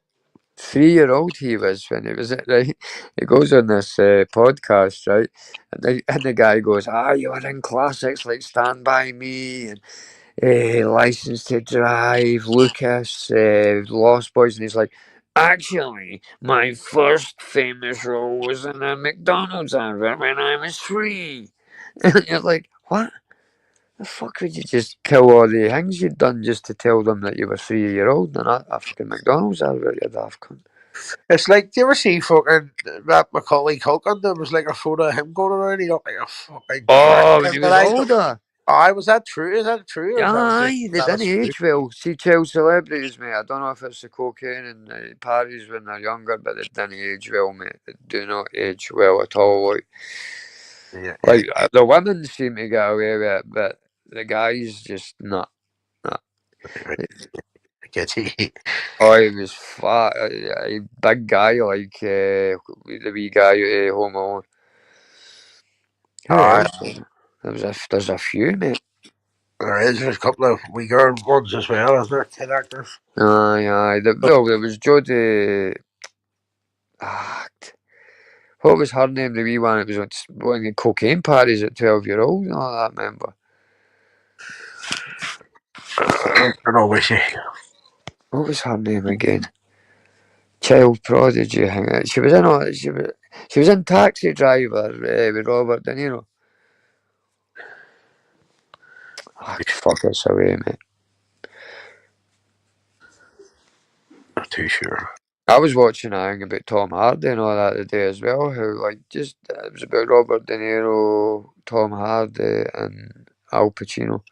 3-year-old he was when he was right. He goes on this podcast, right, and the guy goes, you were in classics like Stand By Me and License to Drive, Lucas, Lost Boys, and he's like, actually, my first famous role was in a McDonald's advert when I was 3. And you're like, what? The fuck would you just kill all the things you'd done just to tell them that you were 3-year-old in a fucking McDonald's advert, you daft cunt? It's like, do you ever see fucking that Macaulay Culkin? There was like a photo of him going around. He looked like a fucking crack. Oh, when he But was older. was that true? Is that true? Or is that just Aye, they that a didn't spook? age well. See, child celebrities, mate. I don't know if it's the cocaine and parties when they're younger, but they didn't age well, mate. They do not age well at all. Yeah, Like the women seem to get away with it, but the guys just not. I get you. Oh, he was fat, a big guy like the wee guy out of Home Alone. Who Aye, else? There's a few, mate. there's a couple of wee girl ones as well, isn't there? Kid actors. Aye. There was Jodie. Ah, what was her name? The wee one. It was on one of the cocaine parties at 12-year-old. And all that, remember? I don't know, was she? What was her name again? Child prodigy. She was in. She was in Taxi Driver with Robert De Niro. Fuck us away, mate. Not too sure. I was watching a thing about Tom Hardy and all that today as well. How it was about Robert De Niro, Tom Hardy, and Al Pacino.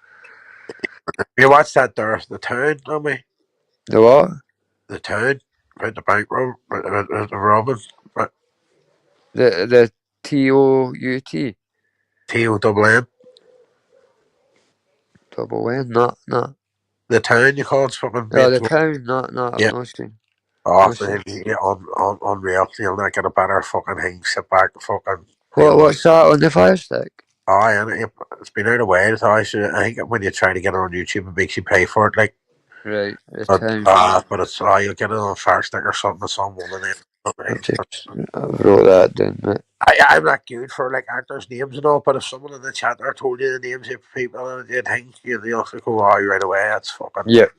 You watched that there, The Town, don't we? The what? The Town, about the bank rob, the Robin, The TOUT TOWN. double N. Not. The Town, you call it, fucking Oh, mate. the town. Not. I've Yeah. not seen. Oh, No seen. unreal. You'll not get a better fucking thing. Sit back and fucking What? feel like. What's that on the Fire Stick? Oh, and it's been out of way. So I think when you try to get it on YouTube, it makes you pay for it. Like, Right, the but town. it's you'll get it on Fire Stick or something. Some one of them. I wrote that down, mate. I'm not good for like actors' names and all, but if someone in the chat there told you the names of people and you think you'll also go, right away. That's fucking. Yep.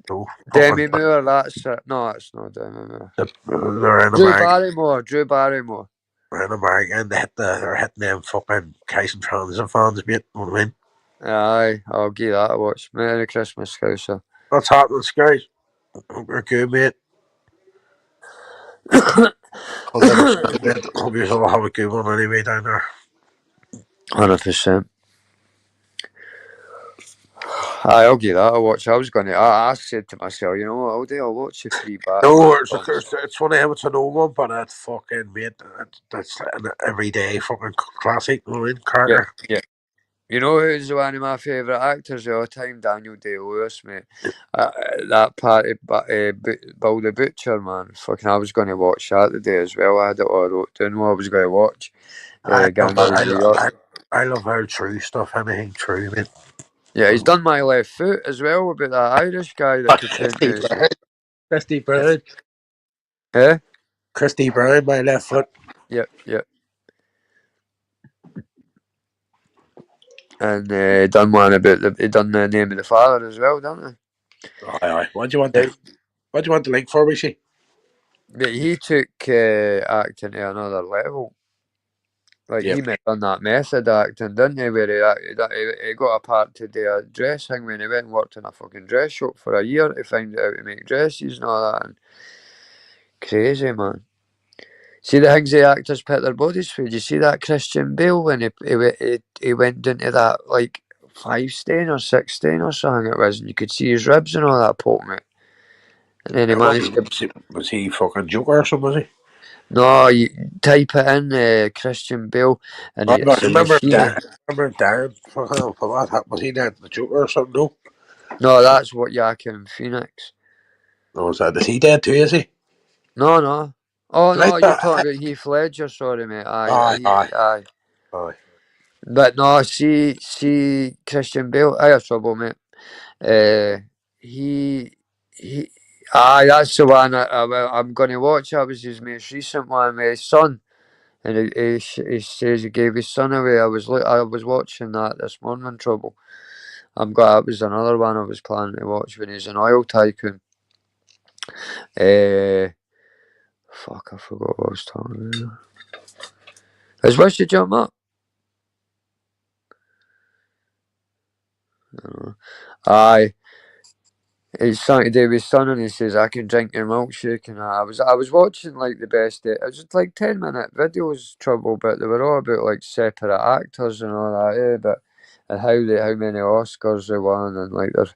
No, Demi Moore. That's no, it's not Demi Moore. They're in Drew America. Barrymore. They're in America, and they're hitting them fucking Tyson Transit fans, mate. You know what I mean? Aye, I'll give that a watch. Merry Christmas, Scouser. What's happening, guys? Hope you're good, mate. 100%, mate. Hope you all have a good one anyway down there. 100%. Aye, I'll give that a watch. I was gonna. I said to myself, you know what? I'll watch the three Batman. No, it's one of them. It's an old one, but it's fucking mate. That's an everyday fucking classic. You know what I mean? Carter. Yeah. You know who's one of my favourite actors of all time? Daniel Day-Lewis, mate. That part of Bill the Butcher, man. Fucking, I was going to watch that today as well. I had it all wrote down what I was going to watch. I Gangs of New York. love how true stuff. Anything true, mate. Yeah, he's done My Left Foot as well about that Irish guy that pretended. Christy Brown. Eh? Christy Brown, My Left Foot. Yep. And he done one about he done the name of the father as well, didn't Aye. What do you want he? to? What do you want to link for me? See? But he took acting to another level. Like Yeah. he done that method acting, didn't he? Where he got a part to do a dress thing when he went and worked in a fucking dress shop for a year to find out how to make dresses and all that. And crazy, man. See the things the actors put their bodies through. Did you see that Christian Bale when he went into that like 5 stone or 6 stone or something it was, and you could see his ribs and all that poking it. And then he What managed to. was he fucking Joker or something? Was he? No, you type it in Christian Bale, and I it's a remember machine. that. I remember Darren. Fucking for what was he there? The Joker or something? No. No, that's what Joaquin Phoenix. No, is that is he dead too? Is he? No, no. Oh Right. no, you're talking about Heath Ledger. Sorry, mate. Aye. Aye. Aye. Aye. But no, see, Christian Bale. I have trouble, mate. Uh, he, he. Aye, that's the one I'm going to watch. That was his most recent one with his son, and he says he gave his son away. I was watching that this morning. Trouble. That was another one I was planning to watch when he's an oil tycoon. Fuck, I forgot what I was talking about. Is Wish to jump up? Aye, it's something to do with his son, and he says I can drink your milkshake. And I was watching like the best day. It was just like 10-minute videos, Trouble, but they were all about like separate actors and all that. But and how many Oscars they won and like their.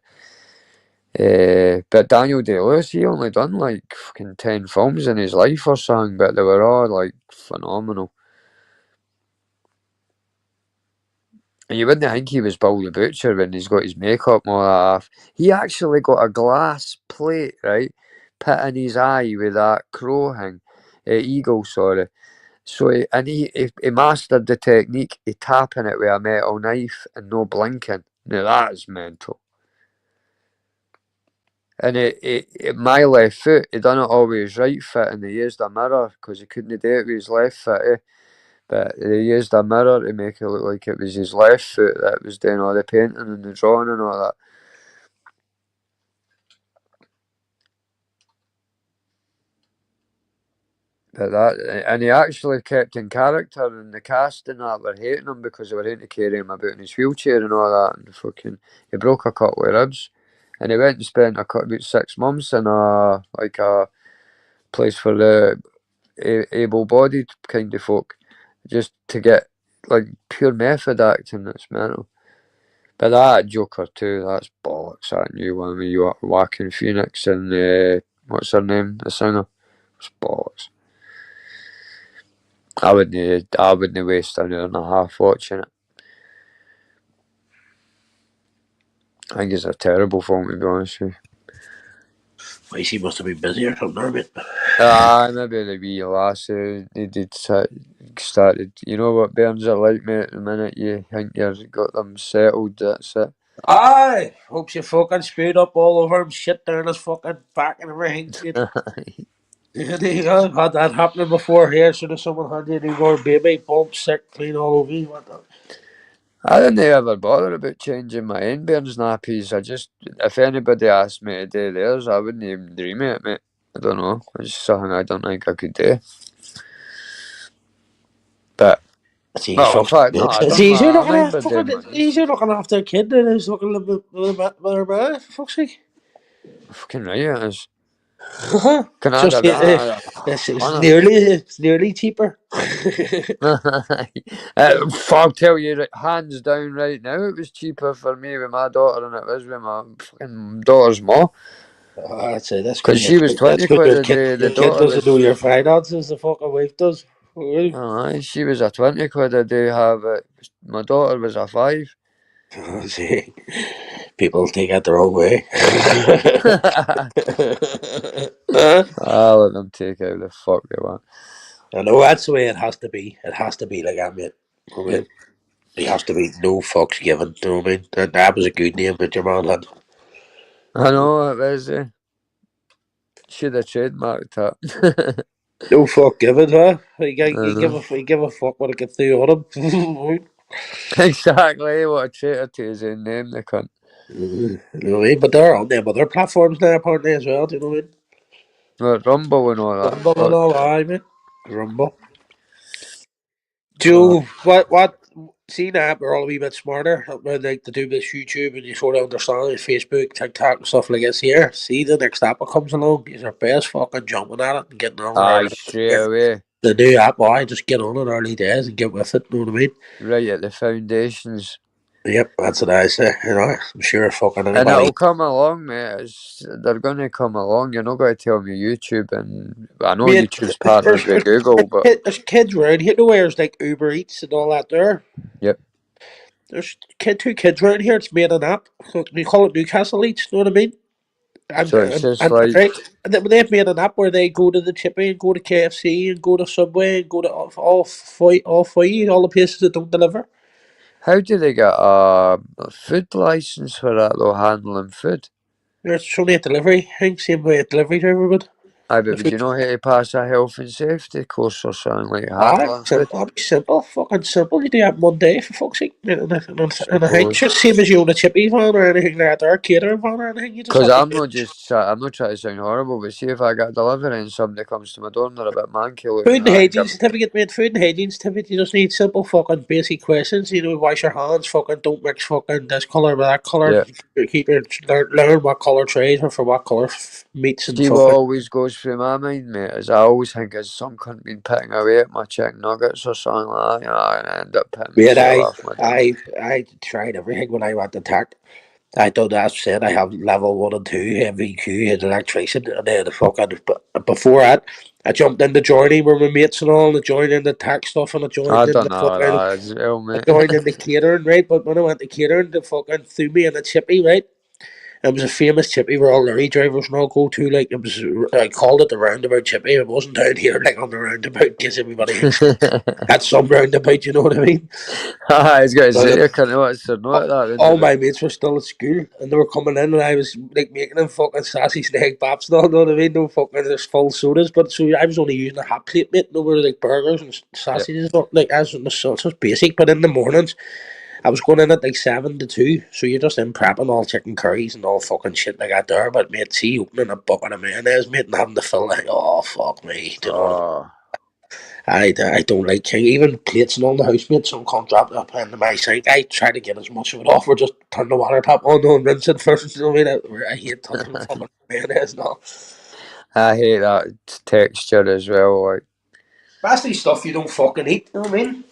But Daniel Day Lewis, he only done like fucking 10 films in his life or something, but they were all like phenomenal. And you wouldn't think he was Bill the Butcher when he's got his makeup and all that off. He actually got a glass plate, right, put in his eye with that crow thing, eagle, sorry. So he mastered the technique of tapping it with a metal knife and no blinking. Now that is mental. And my left foot, he done it all with his right foot, and he used a mirror because he couldn't do it with his left foot. But he used a mirror to make it look like it was his left foot that was doing all the painting and the drawing and all that. And he actually kept in character, and the cast and that were hating him because they were having to carry him about in his wheelchair and all that. And fucking, he broke a couple of ribs, and he went and spent about 6 months in a place for the able-bodied kind of folk, just to get like pure method acting. That's mental. But that Joker too, that's bollocks. That new one with Joaquin Phoenix and what's her name, the singer, it's bollocks. I wouldn't waste an hour and a half watching it. I think it's a terrible film, to be honest with you. Why he must have been busy or something, or bit. Maybe the wee lassie they did started. You know what Burns are like, mate. At the minute you think you've got them settled, that's it. Aye, hope you fucking spewed up all over him, shit down his fucking back and everything. There you go. Had that happening before here, so if someone had any more baby bump sick clean all over you. What the? I didn't ever bother about changing my own Burns nappies. If anybody asked me to do theirs, I wouldn't even dream of it, mate. I don't know. It's just something I don't think I could do. But well, in fact, no, I It's don't. easier I looking mind after about doing my it's niece. easier looking after a kid than it is looking with her mouth, for fuck's sake. Fucking right, it is. Just Canada, it's nearly cheaper. I'll tell you, hands down, right now, it was cheaper for me with my daughter than it was with my fucking daughter's mom. That's it. That's Because good. she was 20 quid a day. Your The kid daughter doesn't was. know your finances. The fucking wife does. Aye, she was a 20 quid a day. My daughter was a 5. See, people take it the wrong way. I'll let them take out the fuck they want. I know that's the way it has to be. It has to be like that, mate. I mean, there has to be no fucks given. You know what I mean? That was a good name that your man had. I know it was. Should have trademarked that. No fuck given, huh? I know. He give a fuck when it gets through on him. Exactly, what a traitor to his own name, the cunt. You know what I mean? But they're on them other platforms now, apparently, as well. Do you know what I mean? Well, Rumble and all that. Rumble and Fuck. all, aye, mate. Rumble. Uh, Joe, what? See now, we're all a wee bit smarter. When like to do this YouTube and you sort of understand Facebook, TikTok, and stuff like this here. See the next app that comes along, you're our best fucking jumping at it and getting on aye, early. straight away. The new app, I just get on it early days and get with it. Know what I mean? Right at the foundations. Yep, that's what I say. You know, I'm sure fucking And anybody. it'll come along, mate. They're going to come along. You're not going to tell me YouTube. And I know Mate, YouTube's partnered with Google, but there's kids around here. Where's like Uber Eats and all that there. yep. There's two kids around here. It's made an app. So we call it Newcastle Eats. Know what I mean? And So it's just and like, right, and they've made an app where they go to the Chippy and go to KFC and go to Subway and go to all the places that don't deliver. how do they get a food license for that, though, handling food? There's only a delivery thing, same way a delivery driver would. Aye, but The would you food. know how to pass a health and safety course or something like Ah, handling food? simple, simple, fucking simple. You do that one day for fuck's sake. And I think Suppose. it's just same as you own a chippy van or anything like that, or a catering van or anything. You just Because have to I'm do not it. just, I'm not trying to sound horrible, but see if I get a delivery and somebody comes to my door and they're a bit manky looking, Food and I can hygiene give certificate, mate. Food and hygiene certificate. You just need simple fucking basic questions. You know, wash your hands. Fucking don't mix fucking this color with that color. yeah. Keep your learn what color trays are for what color meats and See what fucking. always goes through my mind, mate, is I always think is some cunt been picking away at my chicken nuggets or something like that, you know, and I end up putting Mate, myself off my dinner. I tried everything when I went to TAC. I done that said I have level 1 and 2 MVQ in electrician, and then the fucking before that I jumped into joining with my mates and all. I joined in the TAC stuff and I I joined in don't the know fucking. that as well, I mate. joined in the catering, right? But when I went to catering, the fucking threw me in a chippy, right? It was a famous chippy where all lorry drivers and all go to. Like it was, I called it the roundabout chippy. It wasn't down here like on the roundabout in case everybody thinks that's some roundabout. You know what I mean? I was going to But say, you can't know it's not that, all didn't my mates were still at school and they were coming in and I was like making them fucking sassy snake baps and all, know what I mean? No fucking just full sodas, but so I was only using a hot plate, mate. No were like burgers and it? sausages, and stuff, like as the sauce was basic. But in the mornings, I was going in at like 7 to 2, so you're just in prepping all chicken curries and all fucking shit like that there. But mate, see, opening a bucket of mayonnaise, mate, and having to fill it, oh fuck me, do you know what I mean? Oh, I don't like king even plates and all the house mates. Some can't drop it up into my sink. I try to get as much of it off or just turn the water tap on and rinse it first. You know what I mean? I hate touching the fucking mayonnaise and all. I hate that texture as well, like, Basically stuff you don't fucking eat. You know what I mean?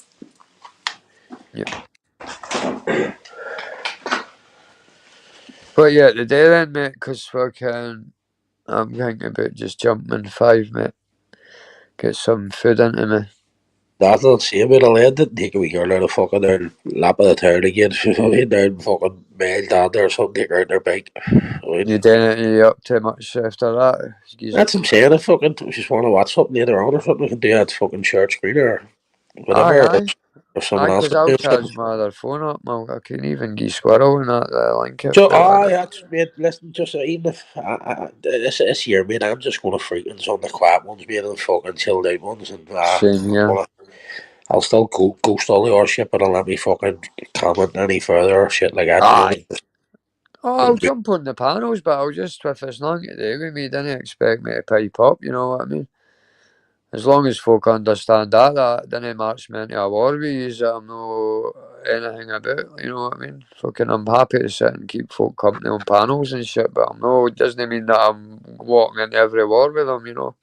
yeah. But yeah, today then, mate, because fucking, I'm thinking about just jumping 5, mate. Get some food into me. That'll see about a lad that take a wee girl out of fucking their lap of the town again. You know what I mean? Down fucking mail down there or something, take her out their bike. You know what I mean? You didn't you up too much after that? Geezer. That's what I'm saying. If fucking if you just want to watch something later on or something, we can do that fucking share screen or Aye, whatever. Or aye. if someone Aye, else because can I'll do charge something. my other phone up. I can even give Squirrel and that link if So, they want it. that's mate. Listen, just even if this year, mate, I'm just going to frequent on the quiet ones, mate, and the fucking chilled out ones, and Same I'm here. gonna. I'll still ghost all the other shit, but I'll let me fucking comment any further or shit like that. You know, Aye. Oh, I'll jump on the panels, but I'll just, if it's not to do with me, didn't expect me to pipe up, you know what I mean? As long as folk understand that didn't march me into a war with you that I'm no anything about, you know what I mean? Fucking, I'm happy to sit and keep folk company on panels and shit, but I'm no, it doesn't mean that I'm walking into every war with them, you know?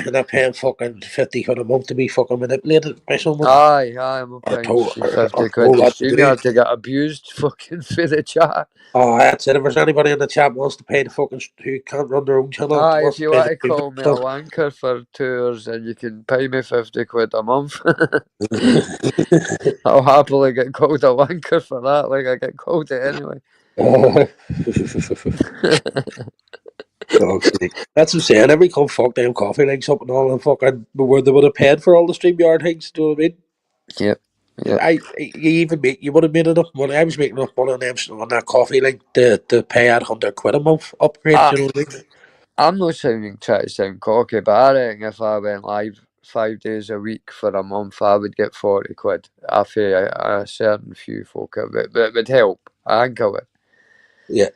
and I'm paying fucking 50 quid a month to be fucking manipulated by someone. Aye, I'm not Or paying told, you or 50 quid told to what to stream, you do. had to get abused fucking for the chat. Oh, that's it. If there's anybody in the chat wants to pay the fucking who can't run their own channel, Aye, if wants to you pay want the to streaming call me a stuff. wanker for 2 hours and you can pay me 50 quid a month, I'll happily get called a wanker for that, like I get called it anyway. Dog's sake. That's what I'm saying. Every come fuck them coffee links up and all and fucking where they would have paid for all the StreamYard things, do you know what I mean? Yep, yep. You even make you would have made enough money. I was making enough money on them on that coffee link to pay at £100 a month upgrade, Ah, do you know what I mean? I'm not sounding trying to sound cocky, but I reckon if I went live 5 days a week for a month, I would get 40 quid. Off a certain few folk, but it would help. I think it would. Yeah,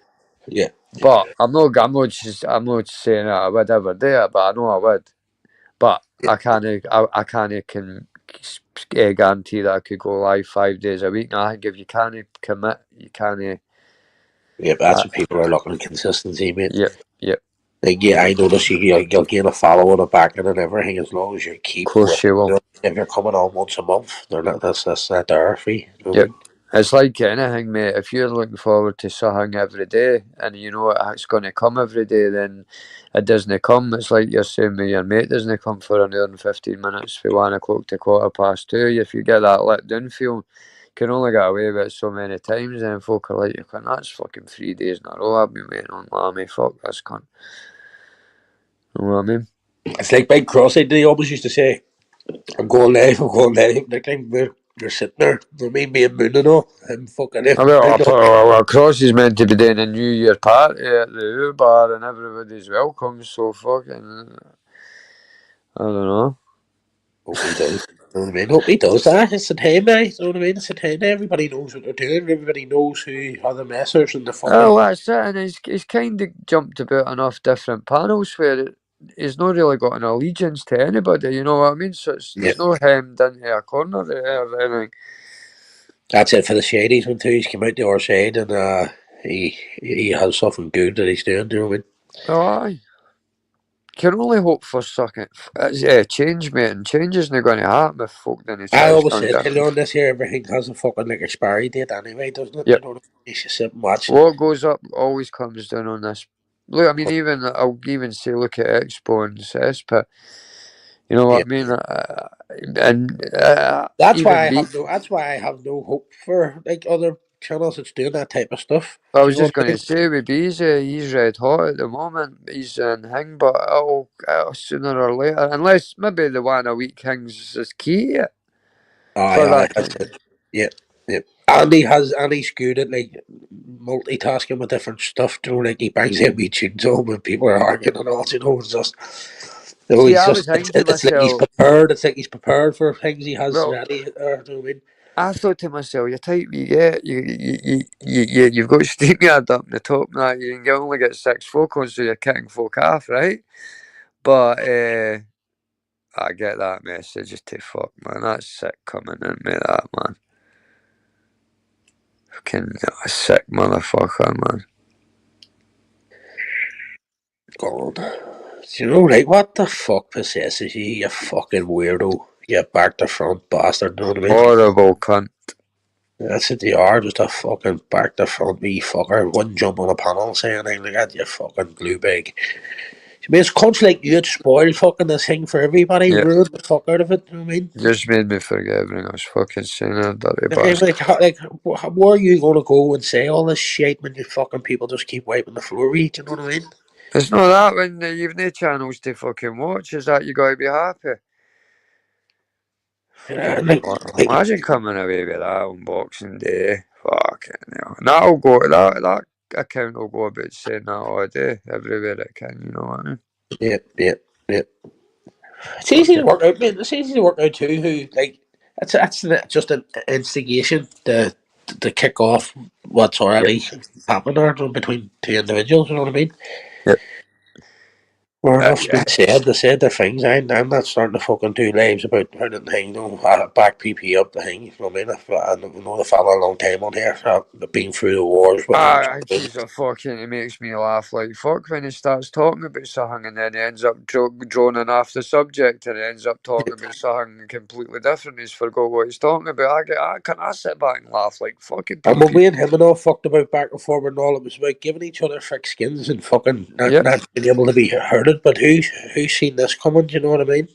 yeah, But I'm not saying that I would ever do it, but I know I would. But yeah, I can't guarantee that I could go live 5 days a week. I think if you can't commit, you can't. yeah. But that's what people are looking consistency, mate. Yep, yep. Like, yeah, I notice you'll gain a follower, a backing, and everything as long as you Of keep with. course you will. If you're coming on once a month, they're not. That's not there for you. You know what I Yep. mean? It's like anything, mate. If you're looking forward to something every day and you know it's going to come every day, then it doesn't come. It's like you're saying with your mate doesn't come for an hour and 15 minutes from 1 o'clock to 2:15. If you get that let down feeling, you can only get away with it so many times. And folk are like, that's fucking 3 days in a row I've been waiting on Lammy. Fuck this cunt. You know what I mean? It's like Big Crossy. They always used to say, I'm going live, I'm going live. Next time you're sitting there, for me being moon and all, I'm fucking if Cross is meant to be doing a New Year party at the U bar and everybody's welcome, so fucking. I don't know. hope he does. You know what I mean? Hope he does that. It's the time now. You know what I mean? It's the time now. Everybody knows what they're doing. Everybody knows who are the messers and the Oh, fucking. that's it, and he's kind of jumped about enough different panels where he's not really got an allegiance to anybody, you know what I mean? So Yeah. he's not hemmed into a corner there or anything. That's it for the Shadies one too. He's come out the other side and he has something good that he's doing. Do you know what I mean? Oh, aye. Can only hope for second. Change, mate, and change isn't going to happen if folk didn't I try always something said earlier different. on this year, everything has a fucking like expiry date anyway, doesn't it? You Yep. know what I mean? You should sit and watch. What goes up always comes down on this. Look, I mean, I'll even say, look at Expo and Cesspit. You know what Yeah. I mean? And That's why even I me. have no. That's why I have no hope for like other channels that's doing that type of stuff. I Do you was know just what I going to mean? say with Beezy, he's red hot at the moment. He's in Hing, but it'll sooner or later, unless maybe the one a week Hing's is key Aye, for aye, that that's kind of. it. Yeah, yeah. Andy's good at like multitasking with different stuff. You know, like he bangs out wee tunes on when people are arguing and all. You know, it's just. You know, See, he's I was just. thinking to It's like he's myself, prepared. It's like he's prepared for things he has well, ready. You know what I mean? I thought to myself, your type you get, you've got StreamYard up in the top now. You can only get 6 folk on, so you're kicking folk off, right? But I get that message to fuck, man. That's sick coming in me, that man. Fucking a sick motherfucker, man. God. You know, like what the fuck possesses you? You fucking weirdo. You back to front bastard. You know what I mean? Horrible cunt. That's what they are, just a fucking back to front me fucker. Wouldn't jump on a panel saying anything like that, you fucking glue bag. I mean, it's cunts like you'd spoil fucking this thing for everybody, Yeah, ruin the fuck out of it, you know what I mean? just made me forget everything I was fucking saying, that dirty bastard. Like, where are you going to go and say all this shit when you fucking people just keep wiping the floor with you, do you know what I mean? It's not that when you've no channels to fucking watch, is that you gotta be happy. Fucking Like, imagine coming away with that on Boxing Day. Fucking hell. That'll go, that account will go about saying that all day, everywhere it can, you know what I mean? yeah, yeah, yeah. It's easy to Fucking, work out, man. It's easy to work out too. Who like that's just an instigation to kick off what's yep, already happened there between two individuals. You know what I mean? yep. Where enough's been It's, said, they said their things. I'm not starting to fucking do lives about how the thing, you know, back PP up the thing. You know what I mean? I know the fella a long time on here. I've been through the wars with him. he's a fucking, he makes me laugh like fuck when he starts talking about something and then he ends up droning off the subject and he ends up talking about something completely different. He's forgot what he's talking about. I sit back and laugh like fucking And when PP. we and him and all fucked about back and forward and all, it was about giving each other thick skins and fucking Yep. not being able to be hurted. But who's seen this coming? Do you know what I mean?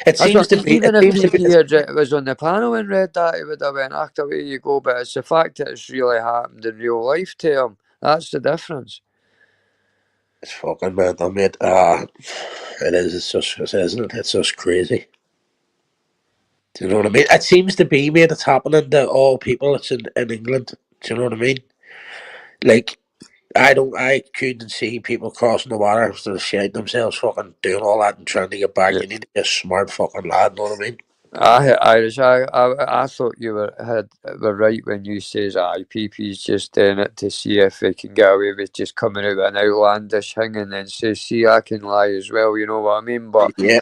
It That's seems what, to be. It even if seems to be. PP was on the panel and read that, he would have went, away you go, but it's the fact that it's really happened in real life to him. That's the difference. It's fucking mental, mate. It is. It's just, isn't it? It's just crazy. Do you know what I mean? It seems to be, mate. It's happening to all people. It's in England. Do you know what I mean? Like I couldn't see people crossing the water to shit themselves, fucking doing all that and trying to get back. Yeah. You need to be a smart fucking lad, know what I mean? Irish, I thought you were right when you says PP's just doing it to see if he can get away with just coming out with an outlandish thing and then say, see, I can lie as well, you know what I mean? But Yeah,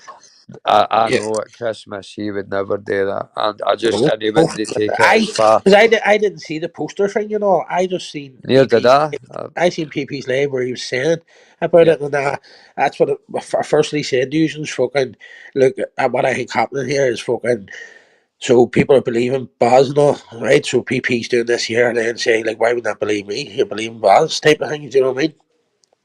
I yeah. know at Christmas he would never do that, and No, and he no. wouldn't take it as far. Because I didn't see the poster thing, you know. I just seen Near did PP's. I. I seen PP's live where he was saying about Yeah, it, and that's what I firstly said to you is fucking look at what I think happening here is fucking. So people are believing Baz and all, right? So PP's doing this here and then saying like, why would not believe me? You believe in Baz type of thing. Do you know what I mean?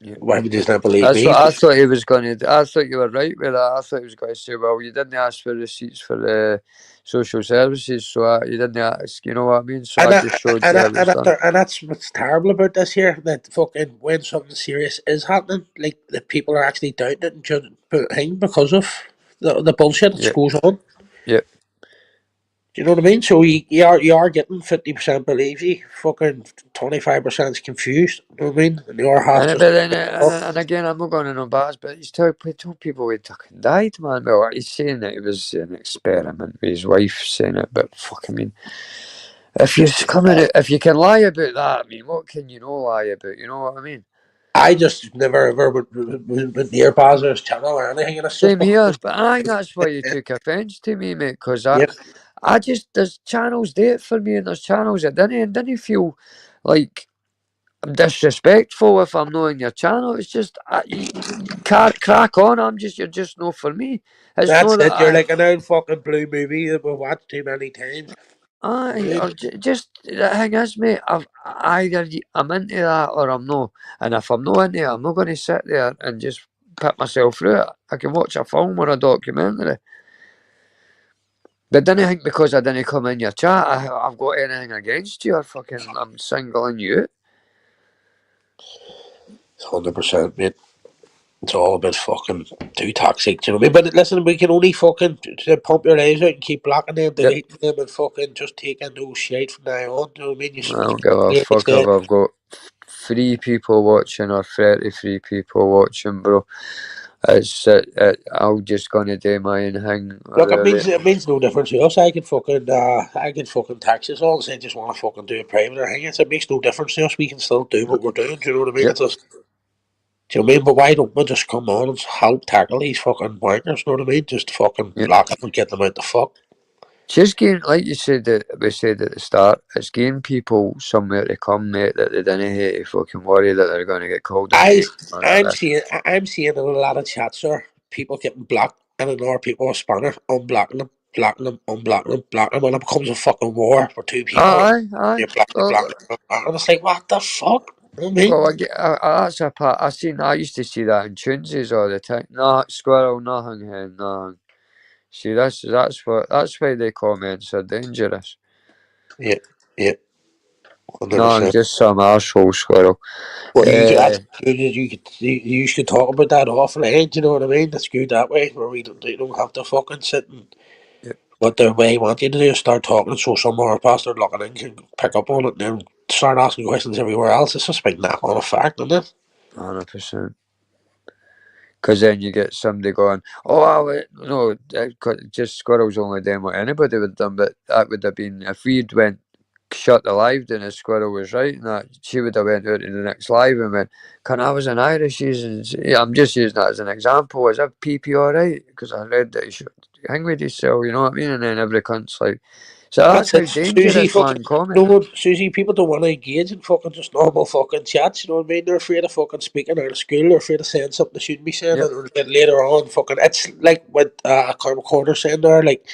yeah. Why would you not believe That's me? what I thought he was going to do. I thought you were right with that. I thought he was going to say, well, you didn't ask for receipts for the social services, so you didn't ask, you know what I mean? So And I just showed you how it's done. and that's what's terrible about this here. That fucking when something serious is happening, like the people are actually doubting it and judging thing because of the bullshit that Yeah, goes on. yeah. Do you know what I mean? So you are getting 50% believes you, fucking 25% is confused. You know what I mean? And the other half And just but then, and again, I'm not going to know bad, but he told people he fucking died, man. Well, he's saying that it was an experiment with his wife saying it, but fuck, I mean, if you can lie about that, I mean, what can you not lie about? You know what I mean? I just never ever would near Bazar's channel or anything, and it's just Same here, because but I think that's why you took offence to me, mate, because yeah, I just, there's channels do it for me, and there's channels that didn't feel like I'm disrespectful if I'm not in your channel. It's just you can't crack on. You're just not for me. It's that's not that it. You're like an old fucking blue movie that we've watched too many times. or just the thing is, mate. I'm into that or I'm not. And if I'm not into it, I'm not going to sit there and just put myself through it. I can watch a film or a documentary. But then I think because I didn't come in your chat, I've got anything against you or fucking I'm singling you out. 100%, mate. It's all about fucking too toxic, do you know what I mean? But listen, we can only fucking pump your eyes out and keep blocking them, Yep. deleting them, and fucking just taking no shit from now on. Do you know what I mean? I don't give a fuck if I've got 3 people watching or 33 people watching, bro. I'm just gonna do my own thing. Look, it Really. means no difference to us. I could fucking tax us all and say just want to fucking do a private or hang it. It makes no difference to us. We can still do what we're doing. Do you know what I mean? Yep. It's just, do you know what I mean? But why don't we just come on and help tackle these fucking wankers? You know what I mean? Just fucking Yep. block them and get them out the fuck. Just getting, like you said, we said at the start, it's getting people somewhere to come, mate, that they didn't hate to fucking worry that they're going to get called I into none of this. I'm seeing in a lot of chats, sir, people getting blocked and another people are spanner, unblocking them, blocking them, unblocking them, blocking them, and it becomes a fucking war for two people. Aye. You Well, block them, and it's like, what the fuck? You know what I mean? that's a part. I used to see that in Tunesies all the time. Nah, squirrel, nothing, hen, nothing. See, that's why the comments are dangerous. Yeah, yeah, No, 100%. just some arsehole squirrel. Well, you could Uh, that's good. You should talk about that offline. You know what I mean? That's good that way, where they don't have to fucking sit and yeah, what their way want you to do is start talking, so some more pastor looking in can pick up on it, and then start asking questions everywhere else. It's just like knock on a fact, isn't it? 100%. Because then you get somebody going, oh, no, just squirrels only doing what anybody would have done, but that would have been, if we'd went, shut the live down, the squirrel was right, and that she would have went out to the next live and went, can I was an Irish using, yeah, I'm just using that as an example, is that PP alright? Because I read that he should hang with himself, you know what I mean? And then every cunt's like, so that's That's how it. Susie dangerous, fucking man, comment. no one Susie, people don't want to engage in fucking just normal fucking chats, you know what I mean? They're afraid of fucking speaking out of school, they're afraid of saying something they shouldn't be saying, Yep. and then later on fucking it's like what Carmen Corner saying there, like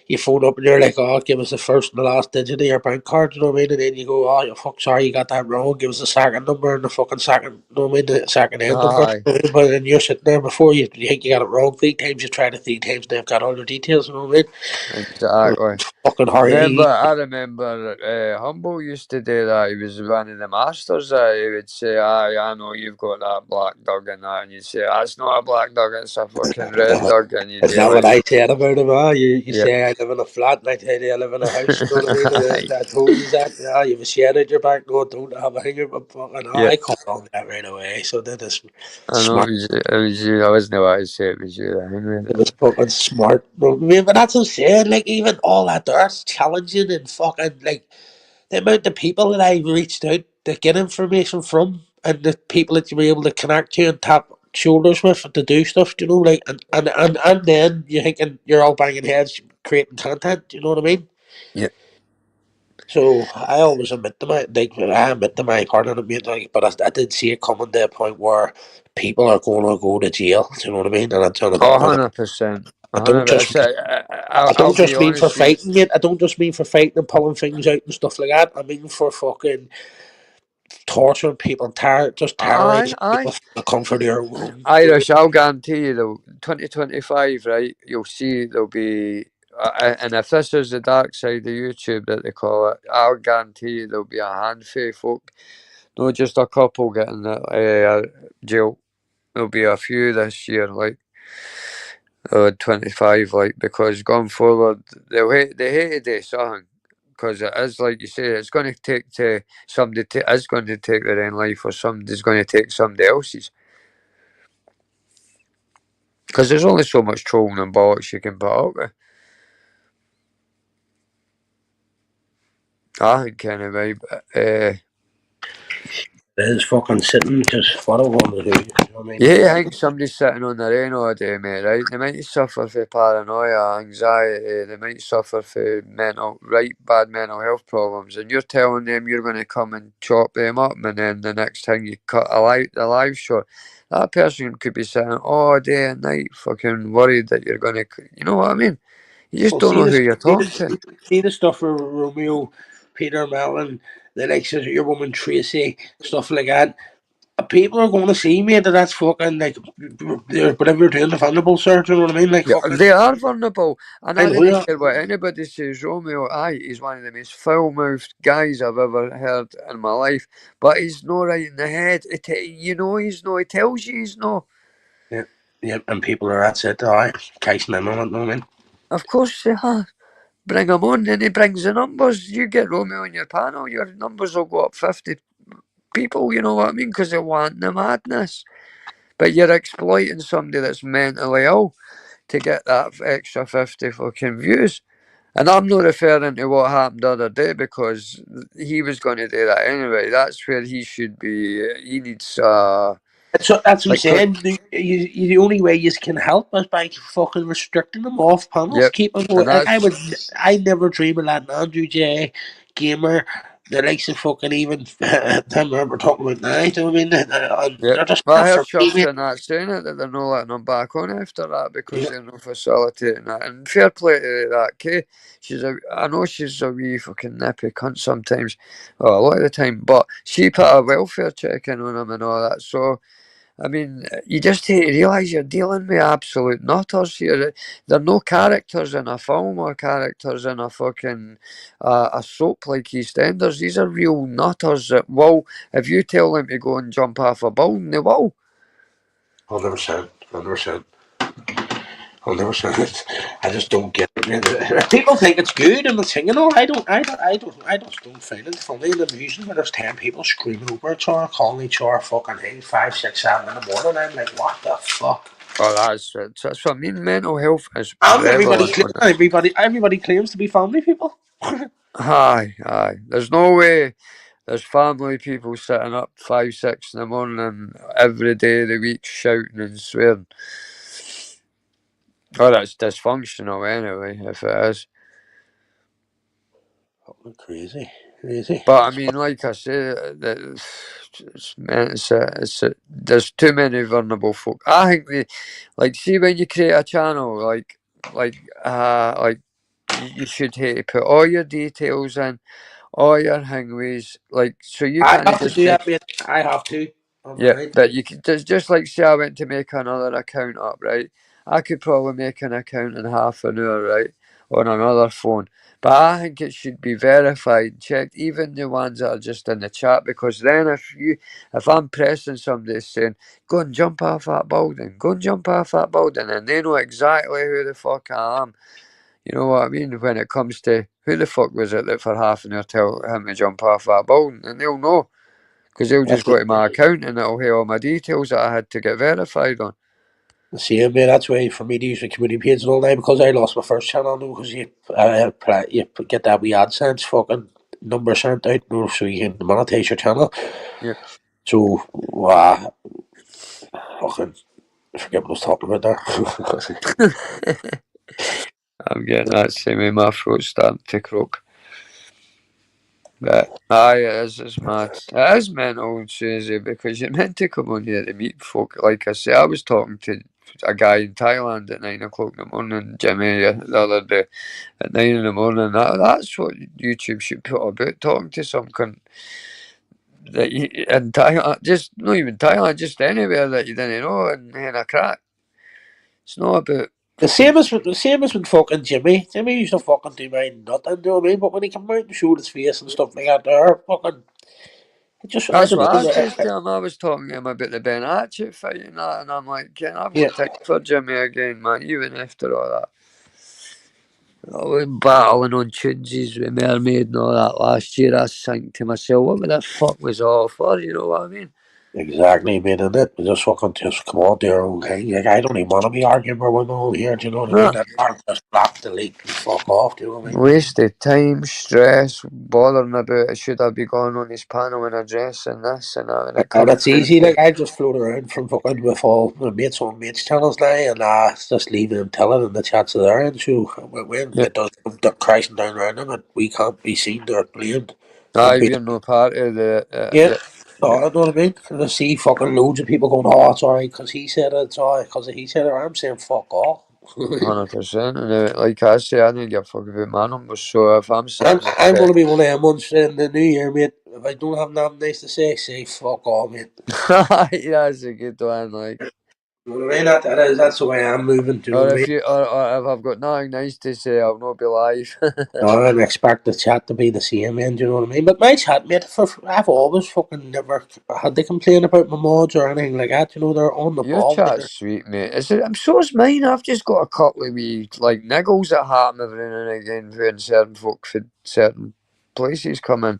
you phone up and you're like, oh, give us the first and the last digit of your bank card, you know what I mean? And then you go, oh, you fuck, sorry, you got that wrong. Give us the second number and the fucking second, you know what I mean? The second end number. Aye, But then you're sitting there before you think you got it wrong 3 times, you tried it 3 times, they've got all the details, you know what I mean? exactly. Fucking hurry. I remember Humble used to do that. He was one of the masters. He would say, I know you've got that black dog and that. And you'd say, that's not a black dog, it's a fucking red dog. And you'd Is be that what like, I said about him? You yep, say I live in a flat, and I tell you I live in a house. You know what I mean? And I told you that. Yeah, you have a shed at your back. No, I don't have a hanger, but fucking, Yeah, I caught on that right away. So that is I know smart. it was you. I wasn't about to say it was you. It was fucking smart. But, I mean, but that's what I'm saying. Like, even all that there's challenging and fucking, like, the amount of people that I reached out to get information from and the people that you were able to connect to and tap shoulders with to do stuff, you know, like, and then you're thinking you're all banging heads creating content, you know what I mean? Yeah. So I always admit to I admit to my part of it, like, but I did see it coming to a point where people are going to go to jail, do you know what I mean? And I'm trying to Oh, think, like, 100%. I don't just 100%. I I'll don't be just mean for honest with you. fighting it. I don't just mean for fighting and pulling things out and stuff like that. I mean for fucking torturing people, just terrorizing Aye. people for the comfort of your own home. Irish, I'll guarantee you, though, 2025, right, you'll see there'll be, and if this is the dark side of YouTube that they call it, I'll guarantee you there'll be a handful of folk, not just a couple getting jail. There'll be a few this year, like, 25, like, because going forward, they hate to do something. Because it is, like you say, it's going to take to somebody is going to take their own life, or somebody's going to take somebody else's. Because there's only so much trolling and bollocks you can put up with. I think anyway. It is fucking sitting just what I want to do. You know what I mean? Yeah, I think somebody's sitting on their own all day, mate, right? They might suffer from paranoia, anxiety, they might suffer from bad mental health problems, and you're telling them you're going to come and chop them up, and then the next time you cut a live shot, that person could be sitting all day and night fucking worried that you're going to, you know what I mean? You just Well, don't know who you're talking to. see the stuff for Romeo, Peter Mellon, the likes of your woman Tracy, stuff like that. People are going to see me that's fucking like whatever you're doing, the vulnerable search. You know what I mean? Like Yeah, fucking. they are vulnerable, and I I know didn't that. care what anybody says. Romeo, he's one of the most foul-mouthed guys I've ever heard in my life. But he's not right in the head. You know he's no. He tells you he's no. Yeah, yeah, and people are that's it. Aye, casing in on it. You know what I mean? Of course they are. Bring him on, and he brings the numbers. You get Romeo on your panel, your numbers will go up 50 people. You know what I mean? Because they want the madness. But you're exploiting somebody that's mentally ill to get that extra 50 fucking views. And I'm not referring to what happened the other day because he was going to do that anyway. That's where he should be. He needs, That's what I'm like, saying. The only way you can help is by fucking restricting them off panels. yep. Keep them. And Like that's, I never dream of letting Andrew J, Gamer, the likes of fucking even Tim we're talking about now. Do you know what I mean? yep. They're just Well, I not heard for me, Church mate. and that saying it, that they're not letting him back on after that because Yeah. they're not facilitating that. And fair play to that, Kay. I know she's a wee fucking nippy cunt sometimes, well, a lot of the time, but she put a welfare check in on him and all that. So, I mean, you just have to realise you're dealing with absolute nutters here. They're no characters in a film or characters in a fucking a soap like EastEnders. These are real nutters that will, if you tell them to go and jump off a building, they will. 100%, 100%. 100%. I just don't get it. People think it's good and it's singing all. I just don't find it funny and amusing when there's 10 people screaming over each other, calling each other fucking hey, 5, 6, 7 in the morning. I'm like, what the fuck? Oh, that's what I mean. Mental health is And prevalent on this. everybody claims to be family people. Aye. There's no way there's family people sitting up 5, 6 in the morning every day of the week shouting and swearing. Oh, that's dysfunctional anyway, if it is. Fucking crazy, crazy. But I mean, like I say, there's too many vulnerable folk. I think see when you create a channel, like you should have to put all your details in, all your hangways, like so you I can't have to just do make. that, mate. I have to on Yeah, mine. but you could just like say I went to make another account up, right? I could probably make an account in half an hour, right, on another phone. But I think it should be verified, checked, even the ones that are just in the chat, because then if I'm pressing somebody saying, "Go and jump off that building," go and jump off that building, and they know exactly who the fuck I am. You know what I mean? When it comes to who the fuck was it that for half an hour tell him to jump off that building, and they'll know because they'll That's just go to my account and it'll have all my details that I had to get verified on. the same, mate. That's why for me to use the community pages all day because I lost my first channel now because you get that wee AdSense fucking number sent out so you can monetize your channel. Yep. So, fucking forget what I was talking about there. I'm getting that same way. My throat's starting to croak. But aye, it's mad. It is mental, Susie, because you're meant to come on here to meet folk. Like I say, I was talking to a guy in Thailand at 9 o'clock in the morning, Jimmy, the other day at 9 in the morning. That's what YouTube should put about, talking to some cunt that you, in Thailand, just not even Thailand, just anywhere that you didn't know and having a crack. It's not about The same as with fucking Jimmy. Jimmy used to fucking do my nothing, you know what I mean? But when he come out and showed his face and stuff like that, there, fucking, it just I That's don't what I know. says to him. I was talking to him about the Ben Hatchett fight and that, and I'm like, Ken, I've Yeah, got time for Jimmy again, man, even after all that. I was battling on Tunesies with Mermaid and all that last year. I think to myself, what the fuck was all for? You know what I mean? exactly, man. And it just fucking just come on to your own thing. Like I don't even want to be arguing with women all here. Do you know what I mean? Nah, I'd just block, delete, and fuck off. Do you know what I mean? wasted time, stress, bothering about it. Should I be going on this panel and addressing this and that? And it And comes it's down easy. to, Like I just float around from fucking with all my mates on mates channels now, and just leaving them telling them the chats of their end. So when yeah. it does come crashing down around them, and we can't be seen or blamed for Aye, being. we're no part of Yeah, yeah, no, I know what I mean. And I see fucking loads of people going, "Oh, it's alright because he said it. It's alright because he said it." I'm saying, "Fuck off." 100%. And like I say, I didn't give a fuck about my numbers. So if I'm I'm sitting I'm there, gonna be one of them ones in the new year, mate. If I don't have nothing nice to say fuck off, mate. that's a good one. Like, You know what I mean? That's the way I'm moving. Do you know or what I if mean? you, or if I've got nothing nice to say, I'll not be live. No, I expect the chat to be the same, man. Do you know what I mean? But my chat, mate, I've always fucking never had to complain about my mods or anything like that. You know, they're on the Your ball. chat's sweet, mate. I'm so is mine. I've just got a couple of wee like niggles that happen every now and again when certain folk for certain places come in.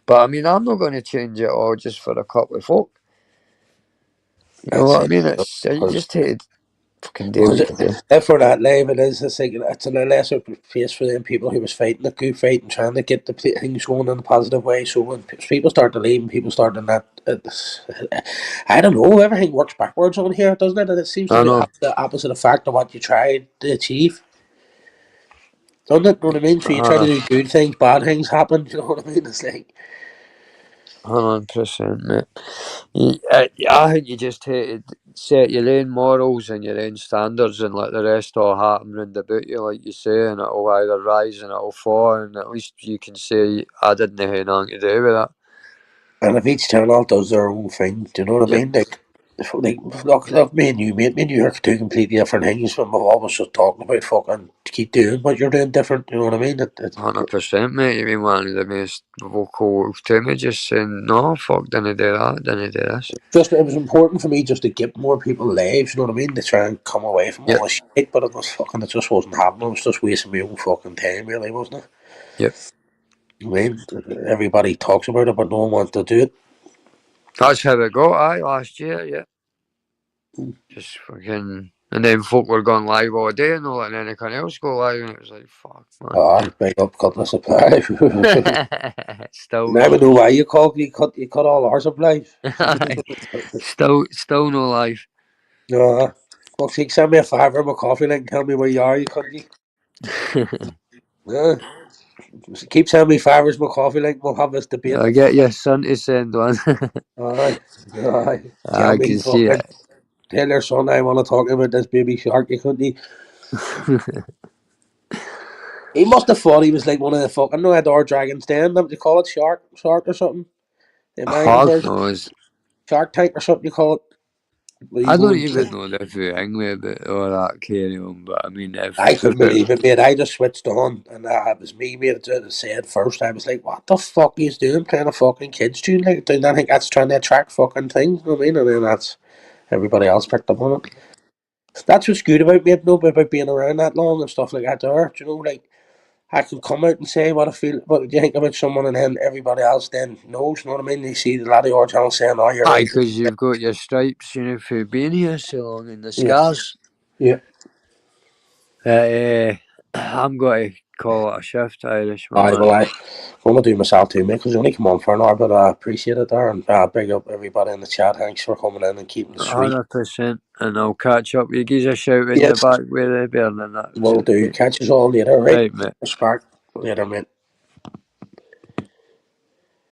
But I mean, I'm not going to change it all just for a couple of folk. You know That's what I it. mean? It's you Because just hate to fucking do what you do. if we're that live, it is. It's like it's a lesser place for them people who was fighting the good fight and trying to get the things going in a positive way. So when people start to leave and people start to not, I don't know. Everything works backwards on here, doesn't it? And it seems to I be know. the opposite effect of what you tried to achieve. Doesn't it? Know what I mean? So you try to Uh, do good things, bad things happen. You know what I mean? It's like 100%, mate. I think you just hate to set your own morals and your own standards and let the rest all happen round about you, like you say, and it'll either rise and it'll fall, and at least you can say, I didn't have nothing to do with that. and if each channel does their own thing, do you know what I Yep, mean? Like look, me and you are two completely different things. But we've always just talking about fucking keep doing what you're doing different. You know what I mean? 100%, mate. You've been one of the most vocal to me, just saying, no, fuck, didn't do that, didn't do this. Just it was important for me just to give more people lives. You know what I mean? To try and come away from all Yep, this shit. But it just wasn't happening. It was just wasting my own fucking time, really, wasn't it? yep. I mean, everybody talks about it, but no one wants to do it. That's how it got, last year, yeah. Just fucking. And then folk were going live all day and not letting anyone else go live, and it was like, fuck, man. Ah, big up, cut the supply. Still Now we no. know why you cut all our supplies. still no live. No, well, she send me a fiver of my coffee link and tell me where you are, you country. Yeah. Keep sending me fivers of my coffee link, we'll have this debate. I get your son to send one. Aye, aye. Tell I me can see fucking, it. tell your son I want to talk about this baby shark, you country. He must have thought he was like one of the fucking, no, Door Dragon's Den, what do you call it, Shark or something? The American Hog version, knows. Shark Tank or something you call it. Where you I go don't and even know the full thing with it or that carry on, but I mean, I if couldn't it, believe it, mate. I just switched on, and it was me, mate, that said first. I was like, "What the fuck is doing playing a fucking kids tune? Like, do think that's trying to attract fucking things?" You know what I mean? And then that's everybody else picked up on it. That's what's good about me, though, about being around that long and stuff like that. There, do you know, like I can come out and say what I feel, what you think about someone, and then everybody else then knows. You know what I mean? They see the laddie or channel saying, "Oh, you're Aye, right." because you've got your stripes, you know, for being here so long and the Yeah, scars. yeah. I'm going to call it a shift, Irish, my Aye, man. well, I'm gonna do myself too, mate. Because only come on for an hour, but I appreciate it there, and big up everybody in the chat. Thanks for coming in and keeping it sweet. 100%. And I'll catch up with you. Give us a shout when you're Yes, back with the bear and that. will do. Catch us all later, right? Right, mate. Respect later, mate.